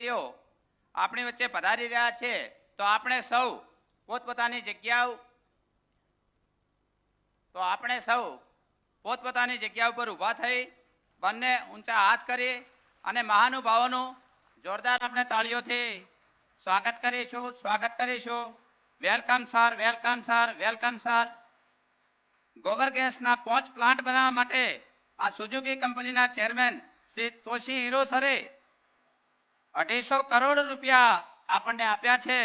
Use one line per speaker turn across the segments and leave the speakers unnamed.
આપણી વચ્ચે પધારી રહ્યા છે, તો આપણે સૌ પોતપોતાની જગ્યા ઉપર ઊભા થઈ બંને ઊંચા હાથ કરી અને મહાનુભાવોનું જોરદાર આપણે તાળીઓથી સ્વાગત કરીશું. Welcome sir, welcome sir, welcome sir. ગોબર ગેસના 5 પ્લાન્ટ બનાવવા માટે આ સુઝુકી કંપનીના ચેરમેન શ્રી તોશીહિરો સરે 250 કરોડ રૂપિયા આપણને આપ્યા છે.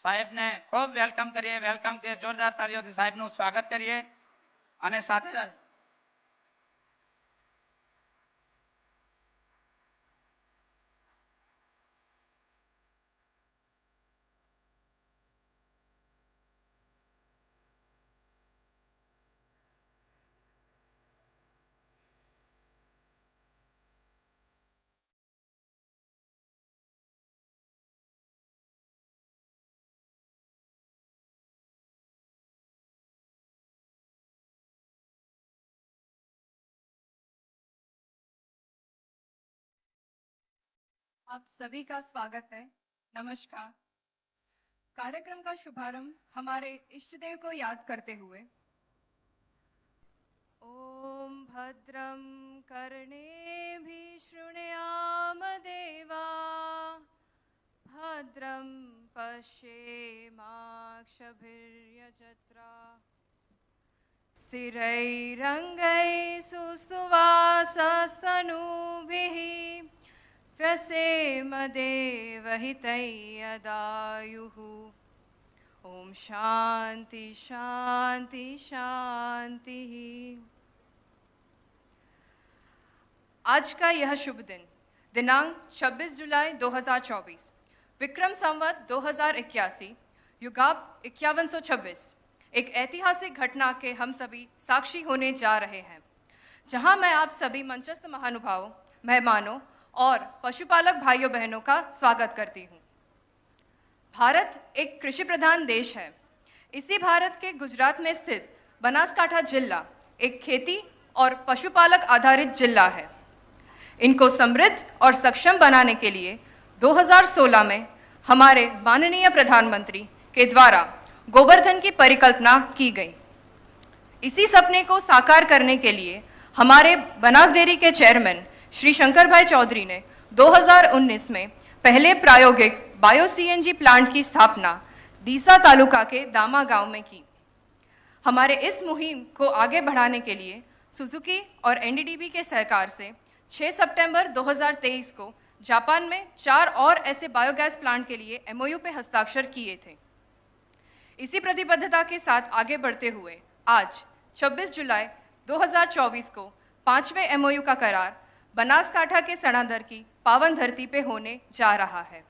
સાહેબને ખૂબ વેલકમ કરીએ, જોરદાર તાળીઓથી સાહેબનું સ્વાગત કરીએ. અને સાથે
आप सभी का स्वागत है। नमस्कार। कार्यक्रम का शुभारंभ हमारे इष्ट देव को याद करते हुए ओम भद्रं कर्णेभिः शृणुयाम देवा भद्रं पश्येमाक्षभिर्यजत्रा स्थिरैरङ्गैः सुस्तुवासस्तनूभिः व्यसेम देवहितैयदायुः। ओम शांति शांति शांति। आज का यह शुभ दिन दिनांक 26 जुलाई 2024 विक्रम संवत 2081 युगाब 5126 एक ऐतिहासिक घटना के हम सभी साक्षी होने जा रहे हैं, जहां मैं आप सभी मंचस्थ महानुभावों, मेहमानों और पशुपालक भाइयों बहनों का स्वागत करती हूं। भारत एक कृषि प्रधान देश है। इसी भारत के गुजरात में स्थित बनासकांठा जिला एक खेती और पशुपालक आधारित जिला है। इनको समृद्ध और सक्षम बनाने के लिए 2016 में हमारे माननीय प्रधानमंत्री के द्वारा गोवर्धन की परिकल्पना की गई। इसी सपने को साकार करने के लिए हमारे बनास डेयरी के चेयरमैन श्री शंकर भाई चौधरी ने 2019 में पहले प्रायोगिक बायो सीएनजी प्लांट की स्थापना डीसा तालुका के दामा गांव में की। हमारे इस मुहिम को आगे बढ़ाने के लिए सुजुकी और एनडीडीबी के सहकार से 6 सितंबर 2023 को जापान में 4 और ऐसे बायोगैस प्लांट के लिए एमओयू पे हस्ताक्षर किए थे। इसी प्रतिबद्धता के साथ आगे बढ़ते हुए आज 26 जुलाई 2024 को 5वें एमओयू का करार बनासकांठा के सणादर की पावन धरती पे होने जा रहा है।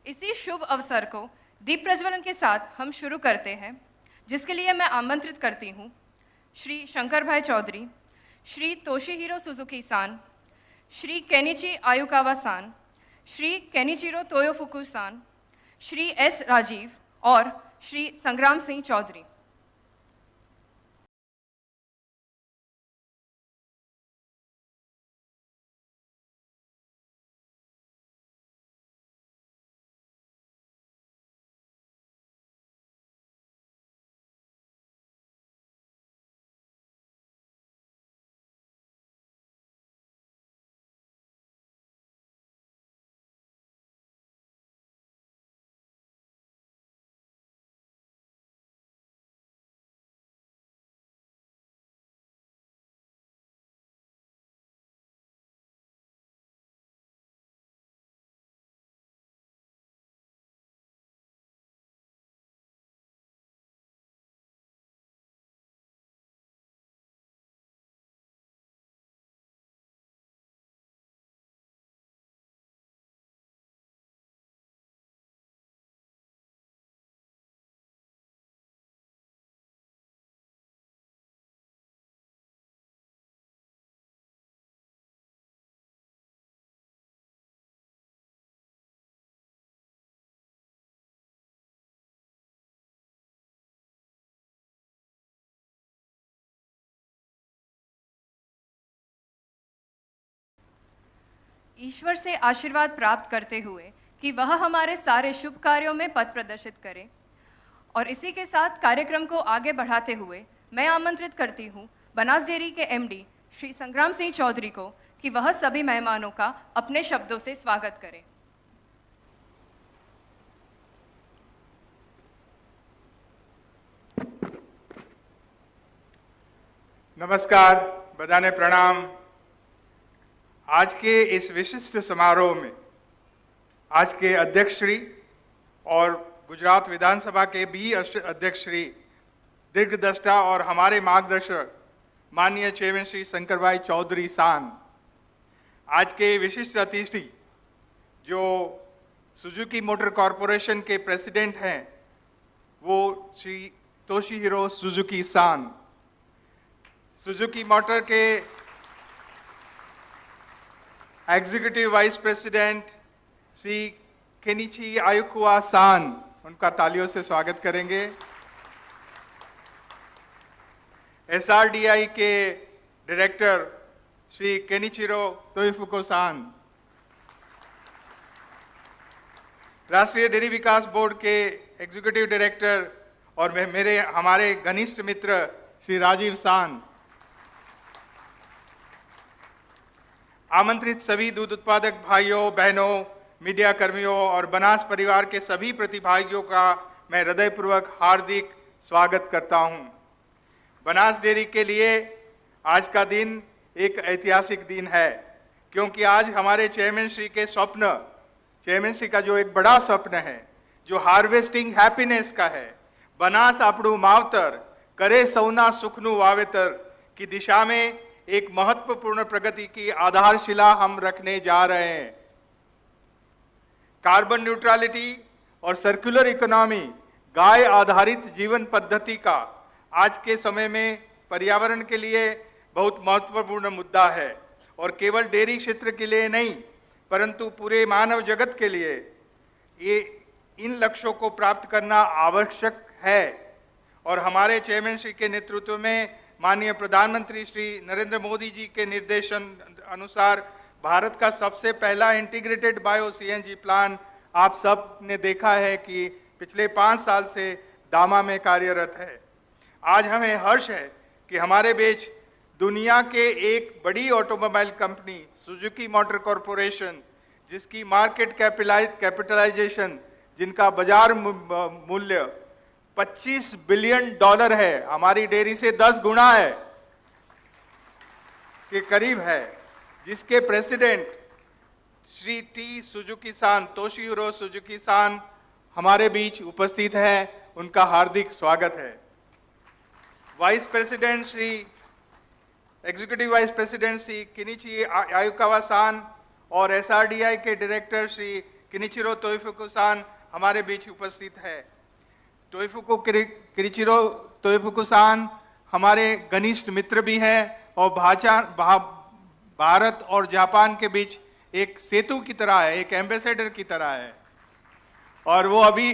इसी शुभ अवसर को दीप प्रज्वलन के साथ हम शुरू करते हैं, जिसके लिए मैं आमंत्रित करती हूँ श्री शंकर भाई चौधरी, श्री तोशीहिरो सुजुकी सान, श्री केनिची आयुकावा सान, श्री केनिचिरो तोयोफुकु सान, श्री एस राजीव और श्री संग्राम सिंह चौधरी। ईश्वर से आशीर्वाद प्राप्त करते हुए कि वह हमारे सारे शुभ कार्यों में पथ प्रदर्शित करे। और इसी के साथ कार्यक्रम को आगे बढ़ाते हुए मैं आमंत्रित करती हूँ बनास डेयरी के एमडी श्री संग्राम सिंह चौधरी को कि वह सभी मेहमानों का अपने शब्दों से स्वागत करें।
नमस्कार, बधाने प्रणाम। आज के इस विशिष्ट समारोह में आज के अध्यक्ष श्री और गुजरात विधानसभा के भी अध्यक्ष श्री दीर्घदृष्टा और हमारे मार्गदर्शक माननीय चेयरमैन श्री शंकर भाई चौधरी सान, आज के विशिष्ट अतिथि जो सुजुकी मोटर कॉरपोरेशन के प्रेसिडेंट हैं वो Shri Toshihiro Suzuki san, Suzuki motor के executive vice president Shri Kenichi Ayukawa san, उनका तालियों से स्वागत करेंगे। एसआरडीआई के डायरेक्टर श्री केनिचिरो तोइफुको सान, राष्ट्रीय डेयरी विकास बोर्ड के एग्जीक्यूटिव डायरेक्टर और हमारे घनिष्ठ मित्र श्री राजीव सान, आमंत्रित सभी दूध उत्पादक भाइयों बहनों, मीडिया कर्मियों और बनास परिवार के सभी प्रतिभागियों का मैं हृदयपूर्वक हार्दिक स्वागत करता हूं। बनास डेयरी के लिए आज का दिन एक ऐतिहासिक दिन है, क्योंकि आज हमारे चेयरमैन श्री के स्वप्न, चेयरमैन श्री का जो एक बड़ा स्वप्न है, जो हार्वेस्टिंग हैप्पीनेस का है, बनास आपणु मावतर करे सौना सुखनु वावेतर की दिशा में एक महत्वपूर्ण प्रगति की आधारशिला हम रखने जा रहे हैं। कार्बन न्यूट्रलिटी और सर्कुलर इकोनॉमी, गाय आधारित जीवन पद्धति का आज के समय में पर्यावरण के लिए बहुत महत्वपूर्ण मुद्दा है और केवल डेयरी क्षेत्र के लिए नहीं परंतु पूरे मानव जगत के लिए ये इन लक्ष्यों को प्राप्त करना आवश्यक है। और हमारे चेयरमैन श्री के नेतृत्व में माननीय प्रधानमंत्री श्री नरेंद्र मोदी जी के निर्देशन अनुसार भारत का सबसे पहला इंटीग्रेटेड बायो सीएनजी प्लांट आप सब ने देखा है कि पिछले 5 साल से दामा में कार्यरत है। आज हमें हर्ष है कि हमारे बीच दुनिया के एक बड़ी automobile company Suzuki motor corporation, जिसकी मार्केट कैपिटलाइजेशन, जिनका बाजार मूल्य $25 बिलियन है, हमारी डेयरी से 10 गुना है के करीब है, जिसके प्रेसिडेंट श्री टी सुजुकी सान, तोशीहिरो सुजुकी सान हमारे बीच उपस्थित हैं, उनका हार्दिक स्वागत है। Vice president Shri executive vice president Shri Kenichi Ayukawa सान और एसआरडीआई के डायरेक्टर श्री केनिचिरो तोइफुको सान हमारे बीच उपस्थित है। केनिचिरो तोइफुको सान हमारे घनिष्ठ मित्र भी हैं और भारत और जापान के बीच एक सेतु की तरह है, एक एम्बेसडर की तरह है। और वो अभी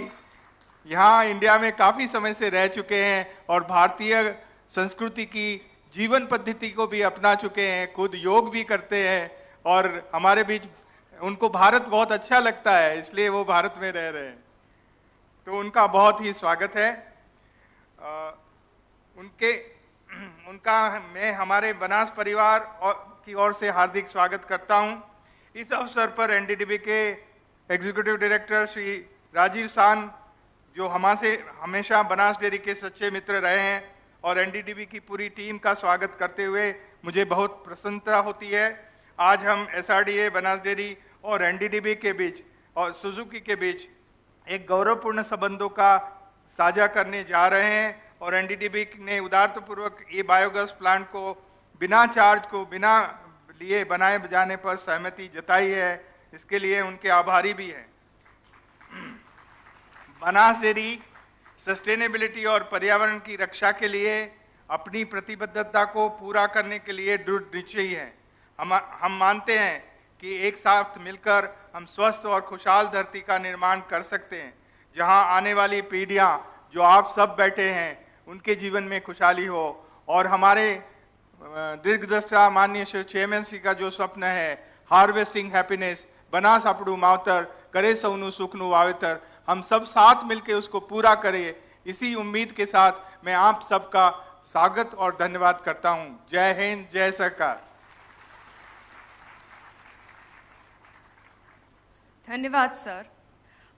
यहाँ इंडिया में काफ़ी समय से रह चुके हैं और भारतीय संस्कृति की जीवन पद्धति को भी अपना चुके हैं, खुद योग भी करते हैं और हमारे बीच उनको भारत बहुत अच्छा लगता है, इसलिए वो भारत में रह रहे हैं। तो उनका बहुत ही स्वागत है। उनका मैं हमारे बनास परिवार की ओर से हार्दिक स्वागत करता हूं। इस अवसर पर एनडीडीबी के एग्जीक्यूटिव डायरेक्टर श्री राजीव सान, जो हमारे हमेशा बनास डेयरी के सच्चे मित्र रहे हैं, और एनडीडीबी की पूरी टीम का स्वागत करते हुए मुझे बहुत प्रसन्नता होती है। आज हम एसआरडीए, बनास डेयरी और एनडीडीबी के बीच और सुजुकी के बीच एक गौरवपूर्ण संबंधों का साझा करने जा रहे हैं और एनडीडीबी ने उदारतापूर्वक ये बायोगैस प्लांट को बिना चार्ज को बिना लिए बनाए जाने पर सहमति जताई है। इसके लिए उनके आभारी भी हैं। बनास डेयरी सस्टेनेबिलिटी और पर्यावरण की रक्षा के लिए अपनी प्रतिबद्धता को पूरा करने के लिए दृढ़ निश्चयी है। हम मानते हैं कि एक साथ मिलकर हम स्वस्थ और खुशहाल धरती का निर्माण कर सकते हैं, जहां आने वाली पीढ़ियां, जो आप सब बैठे हैं, उनके जीवन में खुशहाली हो। और हमारे दीर्घदृष्टा माननीय चेयरमैन श्री का जो स्वप्न है, हार्वेस्टिंग हैप्पीनेस, बना सापड़ू मावतर, करे सौनु सुखनु वावेतर, हम सब साथ मिलकर उसको पूरा करें। इसी उम्मीद के साथ मैं आप सबका स्वागत और धन्यवाद करता हूं। जय हिंद, जय सरकार।
धन्यवाद सर।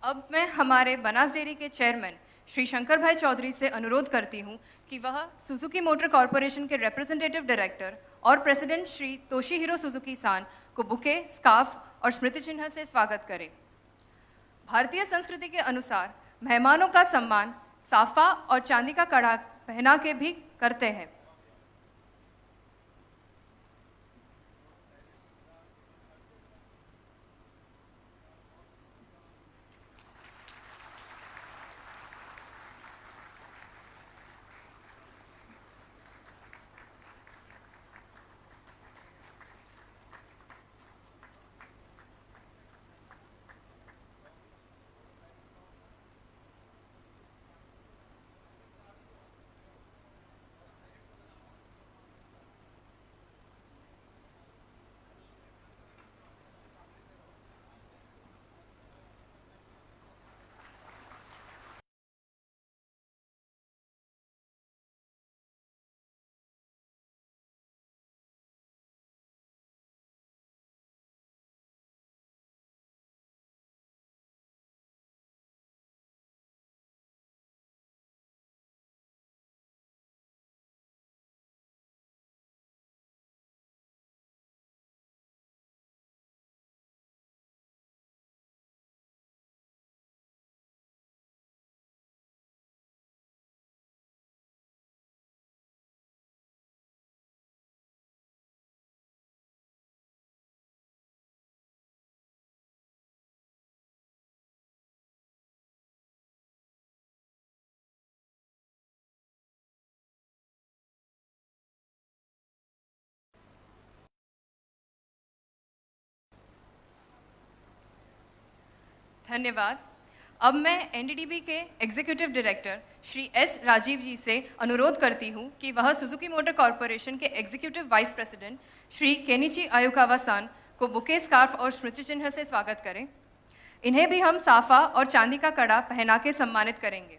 अब मैं हमारे बनास डेयरी के चेयरमैन श्री शंकर भाई चौधरी से अनुरोध करती हूं कि वह सुजुकी मोटर कॉरपोरेशन के रिप्रेजेंटेटिव डायरेक्टर और प्रेसिडेंट श्री तोशीहिरो सुजुकी सान को बुके, स्कार्फ और स्मृति चिन्ह से स्वागत करें। भारतीय संस्कृति के अनुसार मेहमानों का सम्मान साफा और चांदी का कड़ा पहना के भी करते हैं। धन्यवाद। अब मैं एनडीडीबी के executive director Shri S Rajeev ji से अनुरोध करती हूं कि वह सुजुकी मोटर कॉरपोरेशन के executive vice president Shri Kenichi Ayukawa san को बुके, स्कार्फ और स्मृति चिन्ह से स्वागत करें। इन्हें भी हम साफा और चांदी का कड़ा पहना के सम्मानित करेंगे।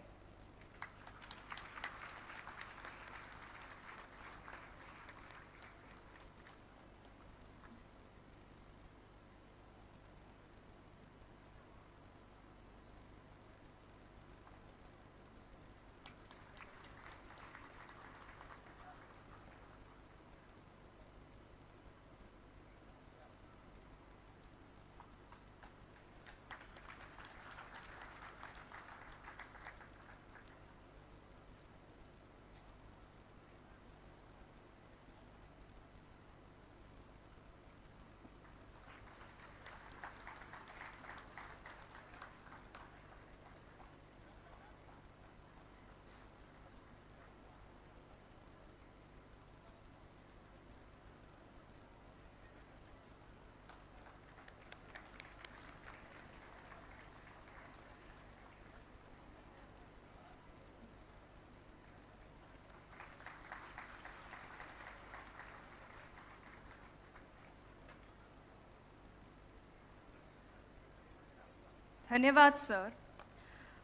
धन्यवाद सर।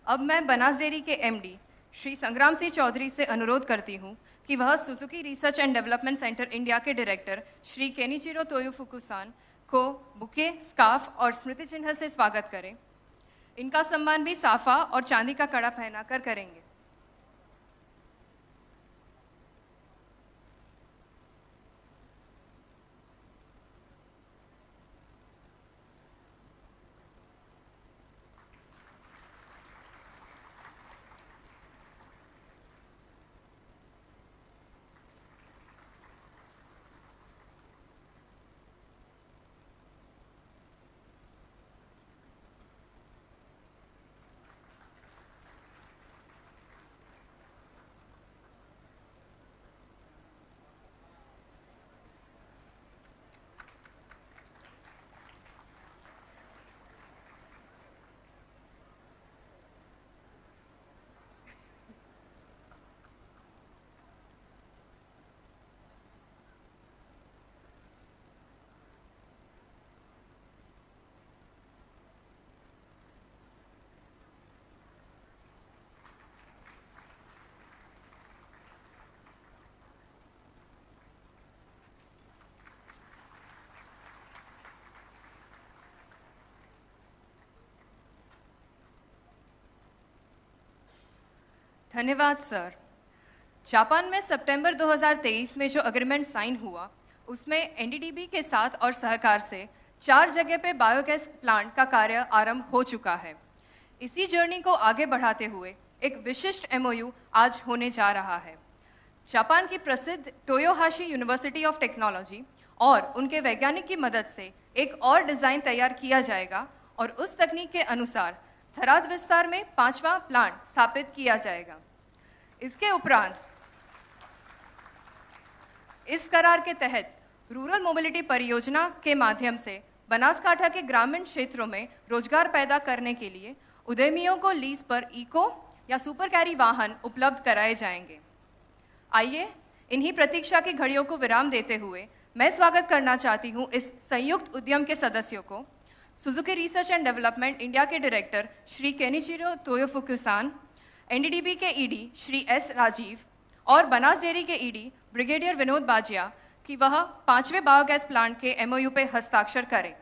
अब मैं बनास डेयरी के एमडी श्री संग्राम सिंह चौधरी से अनुरोध करती हूं कि वह Suzuki research and development centre India के डायरेक्टर श्री केनिचिरो तोयोफुकुसान को बुके, स्कार्फ और स्मृति चिन्ह से स्वागत करें। इनका सम्मान भी साफा और चांदी का कड़ा पहनाकर करेंगे। धन्यवाद सर। जापान में सितंबर 2023 में जो एग्रीमेंट साइन हुआ उसमें एनडीडीबी के साथ और सहकार से 4 जगह पे बायोगैस प्लांट का कार्य आरंभ हो चुका है। इसी जर्नी को आगे बढ़ाते हुए एक विशिष्ट एमओयू आज होने जा रहा है। जापान की प्रसिद्ध टोयोहाशी यूनिवर्सिटी ऑफ टेक्नोलॉजी और उनके वैज्ञानिक की मदद से एक और डिज़ाइन तैयार किया जाएगा और उस तकनीक के अनुसार थराद विस्तार में 5वां प्लांट स्थापित किया जाएगा। इसके उपरांत इस करार के तहत रूरल मोबिलिटी परियोजना के माध्यम से बनासकांठा के ग्रामीण क्षेत्रों में रोजगार पैदा करने के लिए उद्यमियों को लीज पर इको या सुपर कैरी वाहन उपलब्ध कराए जाएंगे। आइए इन्हीं प्रतीक्षा की घड़ियों को विराम देते हुए मैं स्वागत करना चाहती हूँ इस संयुक्त उद्यम के सदस्यों को, Suzuki research and development India के डायरेक्टर श्री केनिचिरो तोयोफुकुसान, एनडीडीबी के ईडी श्री एस राजीव और बनास डेयरी के ईडी ब्रिगेडियर विनोद बाजिया कि वह 5वें बायोगैस प्लांट के एमओयू पे हस्ताक्षर करें।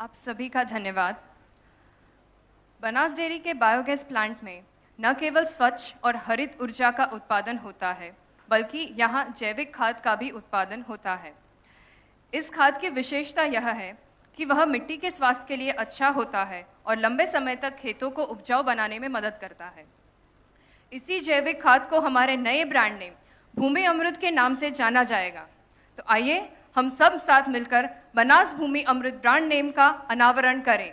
आप सभी का धन्यवाद। बनास डेयरी के बायोगैस प्लांट में न केवल स्वच्छ और हरित ऊर्जा का उत्पादन होता है, बल्कि यहाँ जैविक खाद का भी उत्पादन होता है। इस खाद की विशेषता यह है कि वह मिट्टी के स्वास्थ्य के लिए अच्छा होता है और लंबे समय तक खेतों को उपजाऊ बनाने में मदद करता है। इसी जैविक खाद को हमारे नए ब्रांड नेम भूमि अमृत के नाम से जाना जाएगा। तो आइए हम सब साथ मिलकर बनास भूमि अमृत ब्रांड नेम का अनावरण करें।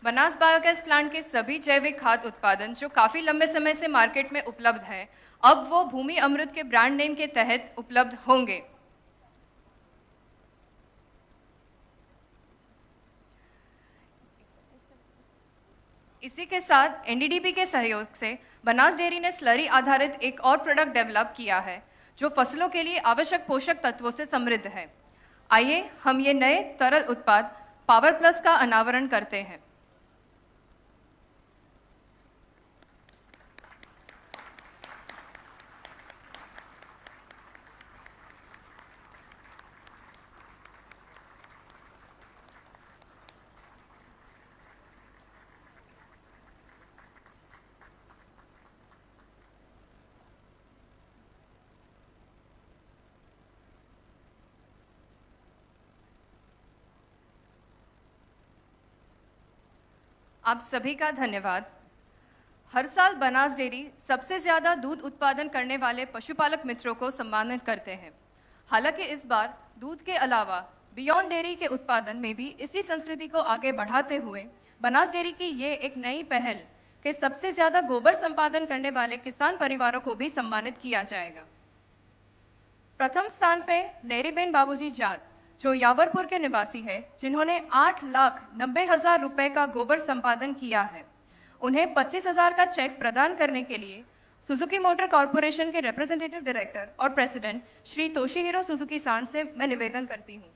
बनास बायोगैस प्लांट के सभी जैविक खाद उत्पादन जो काफी लंबे समय से मार्केट में उपलब्ध है, अब वो भूमि अमृत के ब्रांड नेम के तहत उपलब्ध होंगे। इसी के साथ एनडीडीबी के सहयोग से बनास डेयरी ने स्लरी आधारित एक और प्रोडक्ट डेवलप किया है जो फसलों के लिए आवश्यक पोषक तत्वों से समृद्ध है। आइए हम ये नए तरल उत्पाद पावर प्लस का अनावरण करते हैं। आप सभी का धन्यवाद। हर साल बनास डेयरी सबसे ज्यादा दूध उत्पादन करने वाले पशुपालक मित्रों को सम्मानित करते हैं। हालांकि इस बार दूध के अलावा बियॉन्ड डेयरी के उत्पादन में भी इसी संस्कृति को आगे बढ़ाते हुए बनास डेयरी की ये एक नई पहल के सबसे ज्यादा गोबर संपादन करने वाले किसान परिवारों को भी सम्मानित किया जाएगा। प्रथम स्थान पे नेरीबेन बाबूजी जाट जो यावरपुर के निवासी है, जिन्होंने 8,90,000 रुपए का गोबर संपादन किया है। उन्हें 25,000 का चेक प्रदान करने के लिए सुजुकी मोटर कॉरपोरेशन के रिप्रेजेंटेटिव डायरेक्टर और प्रेसिडेंट श्री तोशिहिरो सुजुकी सान से मैं निवेदन करती हूँ।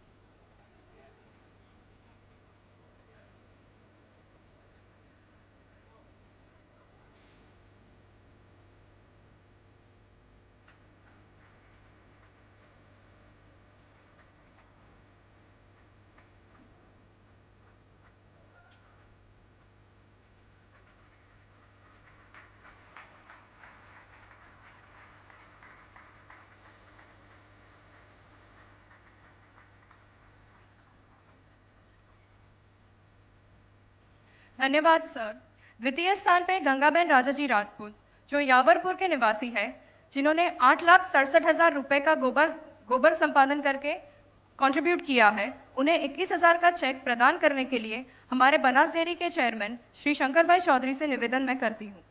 धन्यवाद सर। द्वितीय स्थान पे गंगाबेन राजाजी राजपूत जो यावरपुर के निवासी है, जिन्होंने 8,67,000 रुपए का गोबर संपादन करके कंट्रीब्यूट किया है। उन्हें 21,000 का चेक प्रदान करने के लिए हमारे बनास डेयरी के चेयरमैन श्री शंकर भाई चौधरी से निवेदन मैं करती हूँ।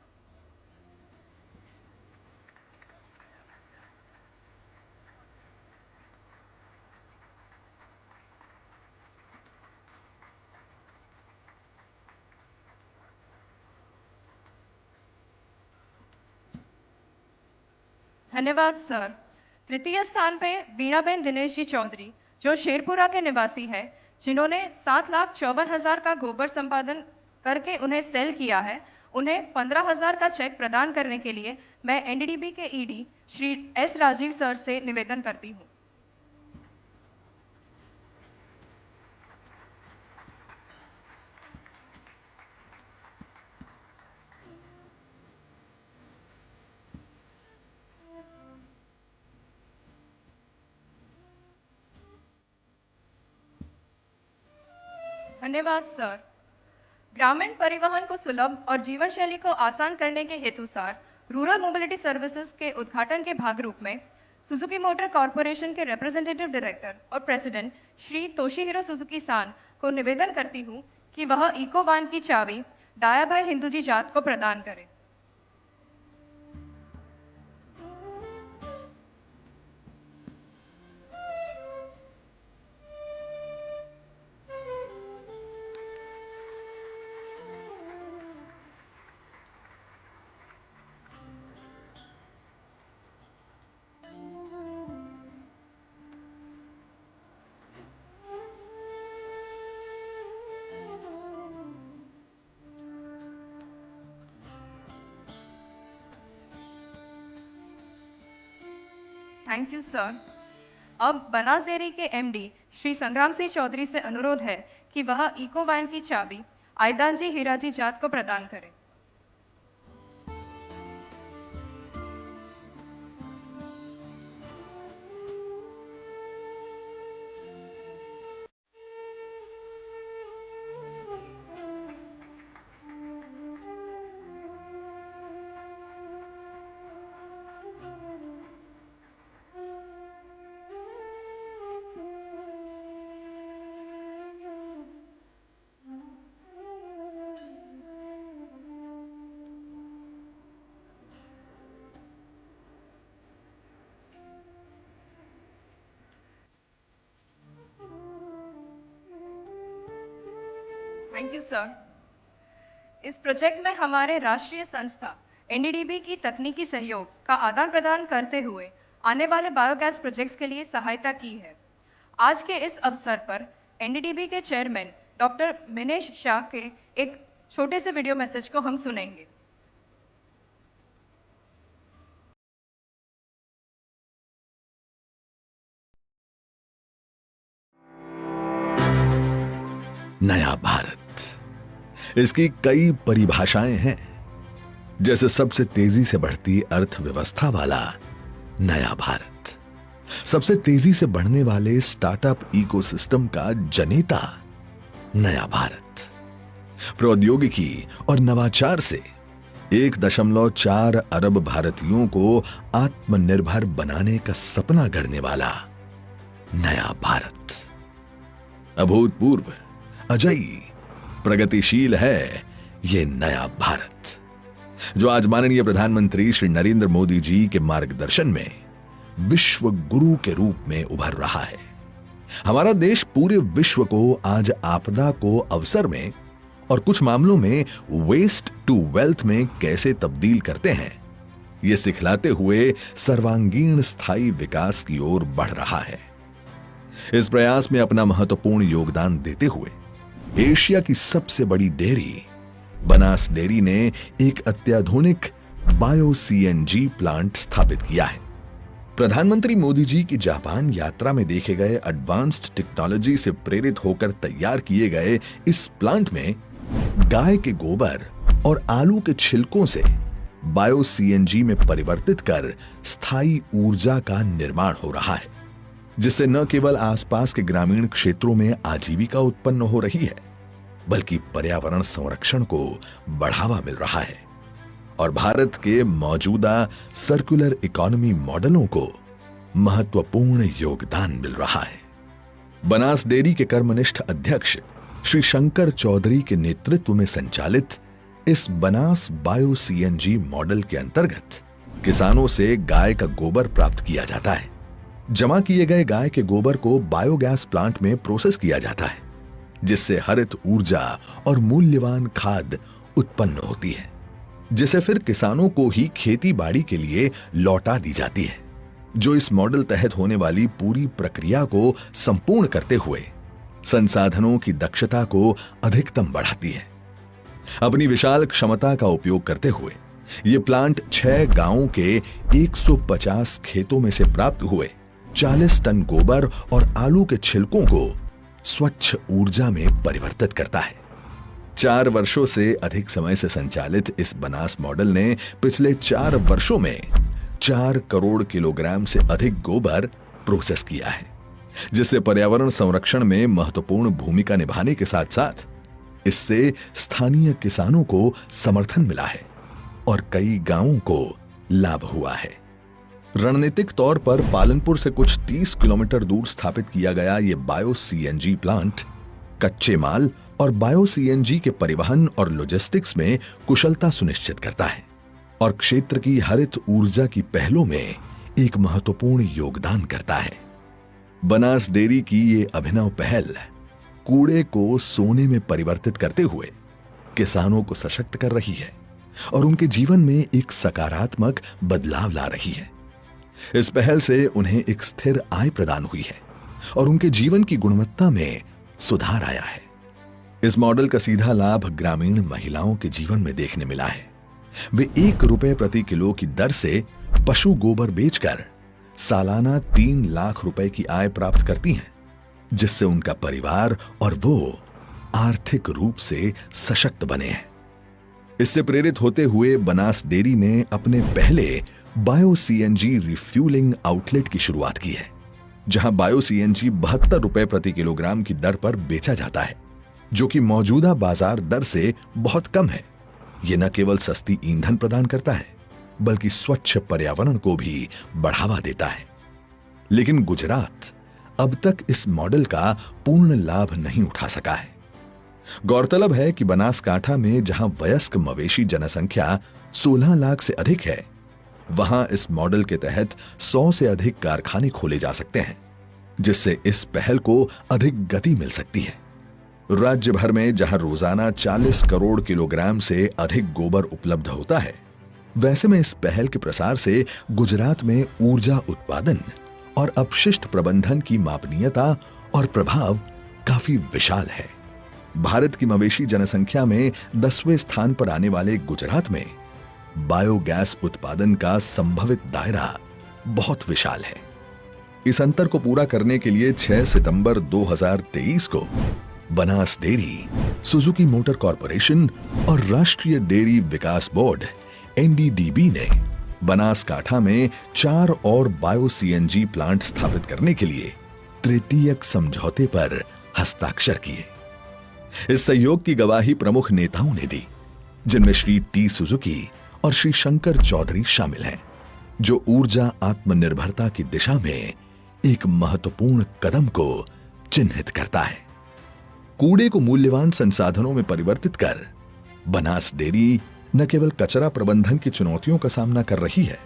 धन्यवाद सर। तृतीय स्थान पे वीणाबेन दिनेश जी चौधरी जो शेरपुरा के निवासी है, जिन्होंने 7,54,000 का गोबर संपादन करके उन्हें सेल किया है। उन्हें 15,000 का चेक प्रदान करने के लिए मैं एनडीडीबी के ED Shri S Rajeev sir से निवेदन करती हूँ। धन्यवाद सर। ग्रामीण परिवहन को सुलभ और जीवन शैली को आसान करने के हेतुसार रूरल मोबिलिटी सर्विसेज के उद्घाटन के भाग रूप में सुजुकी मोटर कॉरपोरेशन के रिप्रेजेंटेटिव डायरेक्टर और प्रेसिडेंट श्री तोशिहिरो सुजुकी सान को निवेदन करती हूँ कि वह इको वान की चाबी डायाभाई हिंदूजी जाट को प्रदान करें। Thank you sir. अब बनास डेयरी के एमडी श्री संग्राम सिंह चौधरी से अनुरोध है कि वह इको वैन की चाबी आयदान जी हीराजी जाट को प्रदान करें। Thank you sir. इस प्रोजेक्ट में हमारे राष्ट्रीय संस्था एनडीडीबी की तकनीकी सहयोग का आदान प्रदान करते हुए आने वाले बायोगैस प्रोजेक्ट्स के लिए सहायता की है। आज के इस अवसर पर एनडीडीबी के चेयरमैन डॉक्टर मिनेश शाह के एक छोटे से वीडियो मैसेज को हम सुनेंगे।
नया भारत, इसकी कई परिभाषाएं हैं, जैसे सबसे तेजी से बढ़ती अर्थव्यवस्था वाला नया भारत, सबसे तेजी से बढ़ने वाले स्टार्टअप इकोसिस्टम का जनेता नया भारत, प्रौद्योगिकी और नवाचार से 1.4 अरब भारतीयों को आत्मनिर्भर बनाने का सपना गढ़ने वाला नया भारत, अभूतपूर्व, अजयी, प्रगतिशील है ये नया भारत, जो आज माननीय प्रधानमंत्री श्री नरेंद्र मोदी जी के मार्गदर्शन में विश्व गुरु के रूप में उभर रहा है। हमारा देश पूरे विश्व को आज आपदा को अवसर में और कुछ मामलों में वेस्ट टू वेल्थ में कैसे तब्दील करते हैं, ये सिखलाते हुए सर्वांगीण स्थायी विकास की ओर बढ़ रहा है। इस प्रयास में अपना महत्वपूर्ण योगदान देते हुए एशिया की सबसे बड़ी डेयरी बनास डेयरी ने एक अत्याधुनिक बायो सीएनजी प्लांट स्थापित किया है। प्रधानमंत्री मोदी जी की जापान यात्रा में देखे गए एडवांस्ड टेक्नोलॉजी से प्रेरित होकर तैयार किए गए इस प्लांट में गाय के गोबर और आलू के छिलकों से बायो सीएनजी में परिवर्तित कर स्थायी ऊर्जा का निर्माण हो रहा है, जिससे न केवल आसपास के ग्रामीण क्षेत्रों में आजीविका उत्पन्न हो रही है, बल्कि पर्यावरण संरक्षण को बढ़ावा मिल रहा है और भारत के मौजूदा सर्कुलर इकोनॉमी मॉडलों को महत्वपूर्ण योगदान मिल रहा है। बनास डेयरी के कर्मनिष्ठ अध्यक्ष श्री शंकर चौधरी के नेतृत्व में संचालित इस बनास बायो सीएनजी मॉडल के अंतर्गत किसानों से गाय का गोबर प्राप्त किया जाता है। जमा किए गए गाय के गोबर को बायोगैस प्लांट में प्रोसेस किया जाता है, जिससे हरित ऊर्जा और मूल्यवान खाद उत्पन्न होती है, जिसे फिर किसानों को ही खेती बाड़ी के लिए लौटा दी जाती है, जो इस मॉडल तहत होने वाली पूरी प्रक्रिया को संपूर्ण करते हुए संसाधनों की दक्षता को अधिकतम बढ़ाती है। अपनी विशाल क्षमता का उपयोग करते हुए यह प्लांट 6 गांवों के 150 खेतों में से प्राप्त हुए 40 टन गोबर और आलू के छिलकों को स्वच्छ ऊर्जा में परिवर्तित करता है। 4 वर्षों से अधिक समय से संचालित इस बनास मॉडल ने पिछले 4 वर्षों में 4 करोड़ किलोग्राम से अधिक गोबर प्रोसेस किया है, जिससे पर्यावरण संरक्षण में महत्वपूर्ण भूमिका निभाने के साथ साथ इससे स्थानीय किसानों को समर्थन मिला है और कई गांवों को लाभ हुआ है। रणनीतिक तौर पर पालनपुर से कुछ 30 किलोमीटर दूर स्थापित किया गया यह बायो सीएनजी प्लांट कच्चे माल और बायो सीएनजी के परिवहन और लॉजिस्टिक्स में कुशलता सुनिश्चित करता है और क्षेत्र की हरित ऊर्जा की पहलों में एक महत्वपूर्ण योगदान करता है। बनास डेयरी की ये अभिनव पहल कूड़े को सोने में परिवर्तित करते हुए किसानों को सशक्त कर रही है और उनके जीवन में एक सकारात्मक बदलाव ला रही है। इस पहल से उन्हें एक स्थिर आय प्रदान हुई है और उनके जीवन की गुणवत्ता में सुधार आया है। इस मॉडल का सीधा लाभ ग्रामीण महिलाओं के जीवन में देखने मिला है। वे 1 रुपए प्रति किलो की दर से पशु गोबर बेचकर सालाना 3 लाख रुपए की आय प्राप्त करती हैं, जिससे उनका परिवार और वो आर्थिक रूप से सशक्त बने हैं। इससे प्रेरित होते हुए बनास डेयरी ने अपने पहले बायो सीएनजी रिफ्यूलिंग आउटलेट की शुरुआत की है, जहां बायो सीएनजी 72 रुपए प्रति किलोग्राम की दर पर बेचा जाता है, जो कि मौजूदा बाजार दर से बहुत कम है। यह न केवल सस्ती ईंधन प्रदान करता है, बल्कि स्वच्छ पर्यावरण को भी बढ़ावा देता है। लेकिन गुजरात अब तक इस मॉडल का पूर्ण लाभ नहीं उठा सका है। गौरतलब है कि बनासकांठा में जहां वयस्क मवेशी जनसंख्या 16 लाख से अधिक है, वहां इस मॉडल के तहत 100 से अधिक कारखाने खोले जा सकते हैं, जिससे इस पहल को अधिक गति मिल सकती है। राज्य भर में जहां रोजाना 40 करोड़ किलोग्राम से अधिक गोबर उपलब्ध होता है, वैसे में इस पहल के प्रसार से गुजरात में ऊर्जा उत्पादन और अपशिष्ट प्रबंधन की मापनीयता और प्रभाव काफी विशाल है। भारत की मवेशी जनसंख्या में 10वें स्थान पर आने वाले गुजरात में बायोगैस उत्पादन का संभवित दायरा बहुत विशाल है। इस अंतर को पूरा करने के लिए 6 सितंबर 2023 को Banas dairy, Suzuki motor corporation और राष्ट्रीय डेयरी विकास बोर्ड एनडीडीबी ने बनासकांठा में 4 और बायो सीएनजी प्लांट स्थापित करने के लिए तृतीयक समझौते पर हस्ताक्षर किए। इस सहयोग की गवाही प्रमुख नेताओं ने दी, जिनमें श्री टी सुजुकी और श्री शंकर चौधरी शामिल हैं, जो ऊर्जा आत्मनिर्भरता की दिशा में एक महत्वपूर्ण कदम को चिन्हित करता है। कूड़े को मूल्यवान संसाधनों में परिवर्तित कर बनास डेयरी न केवल कचरा प्रबंधन की चुनौतियों का सामना कर रही है,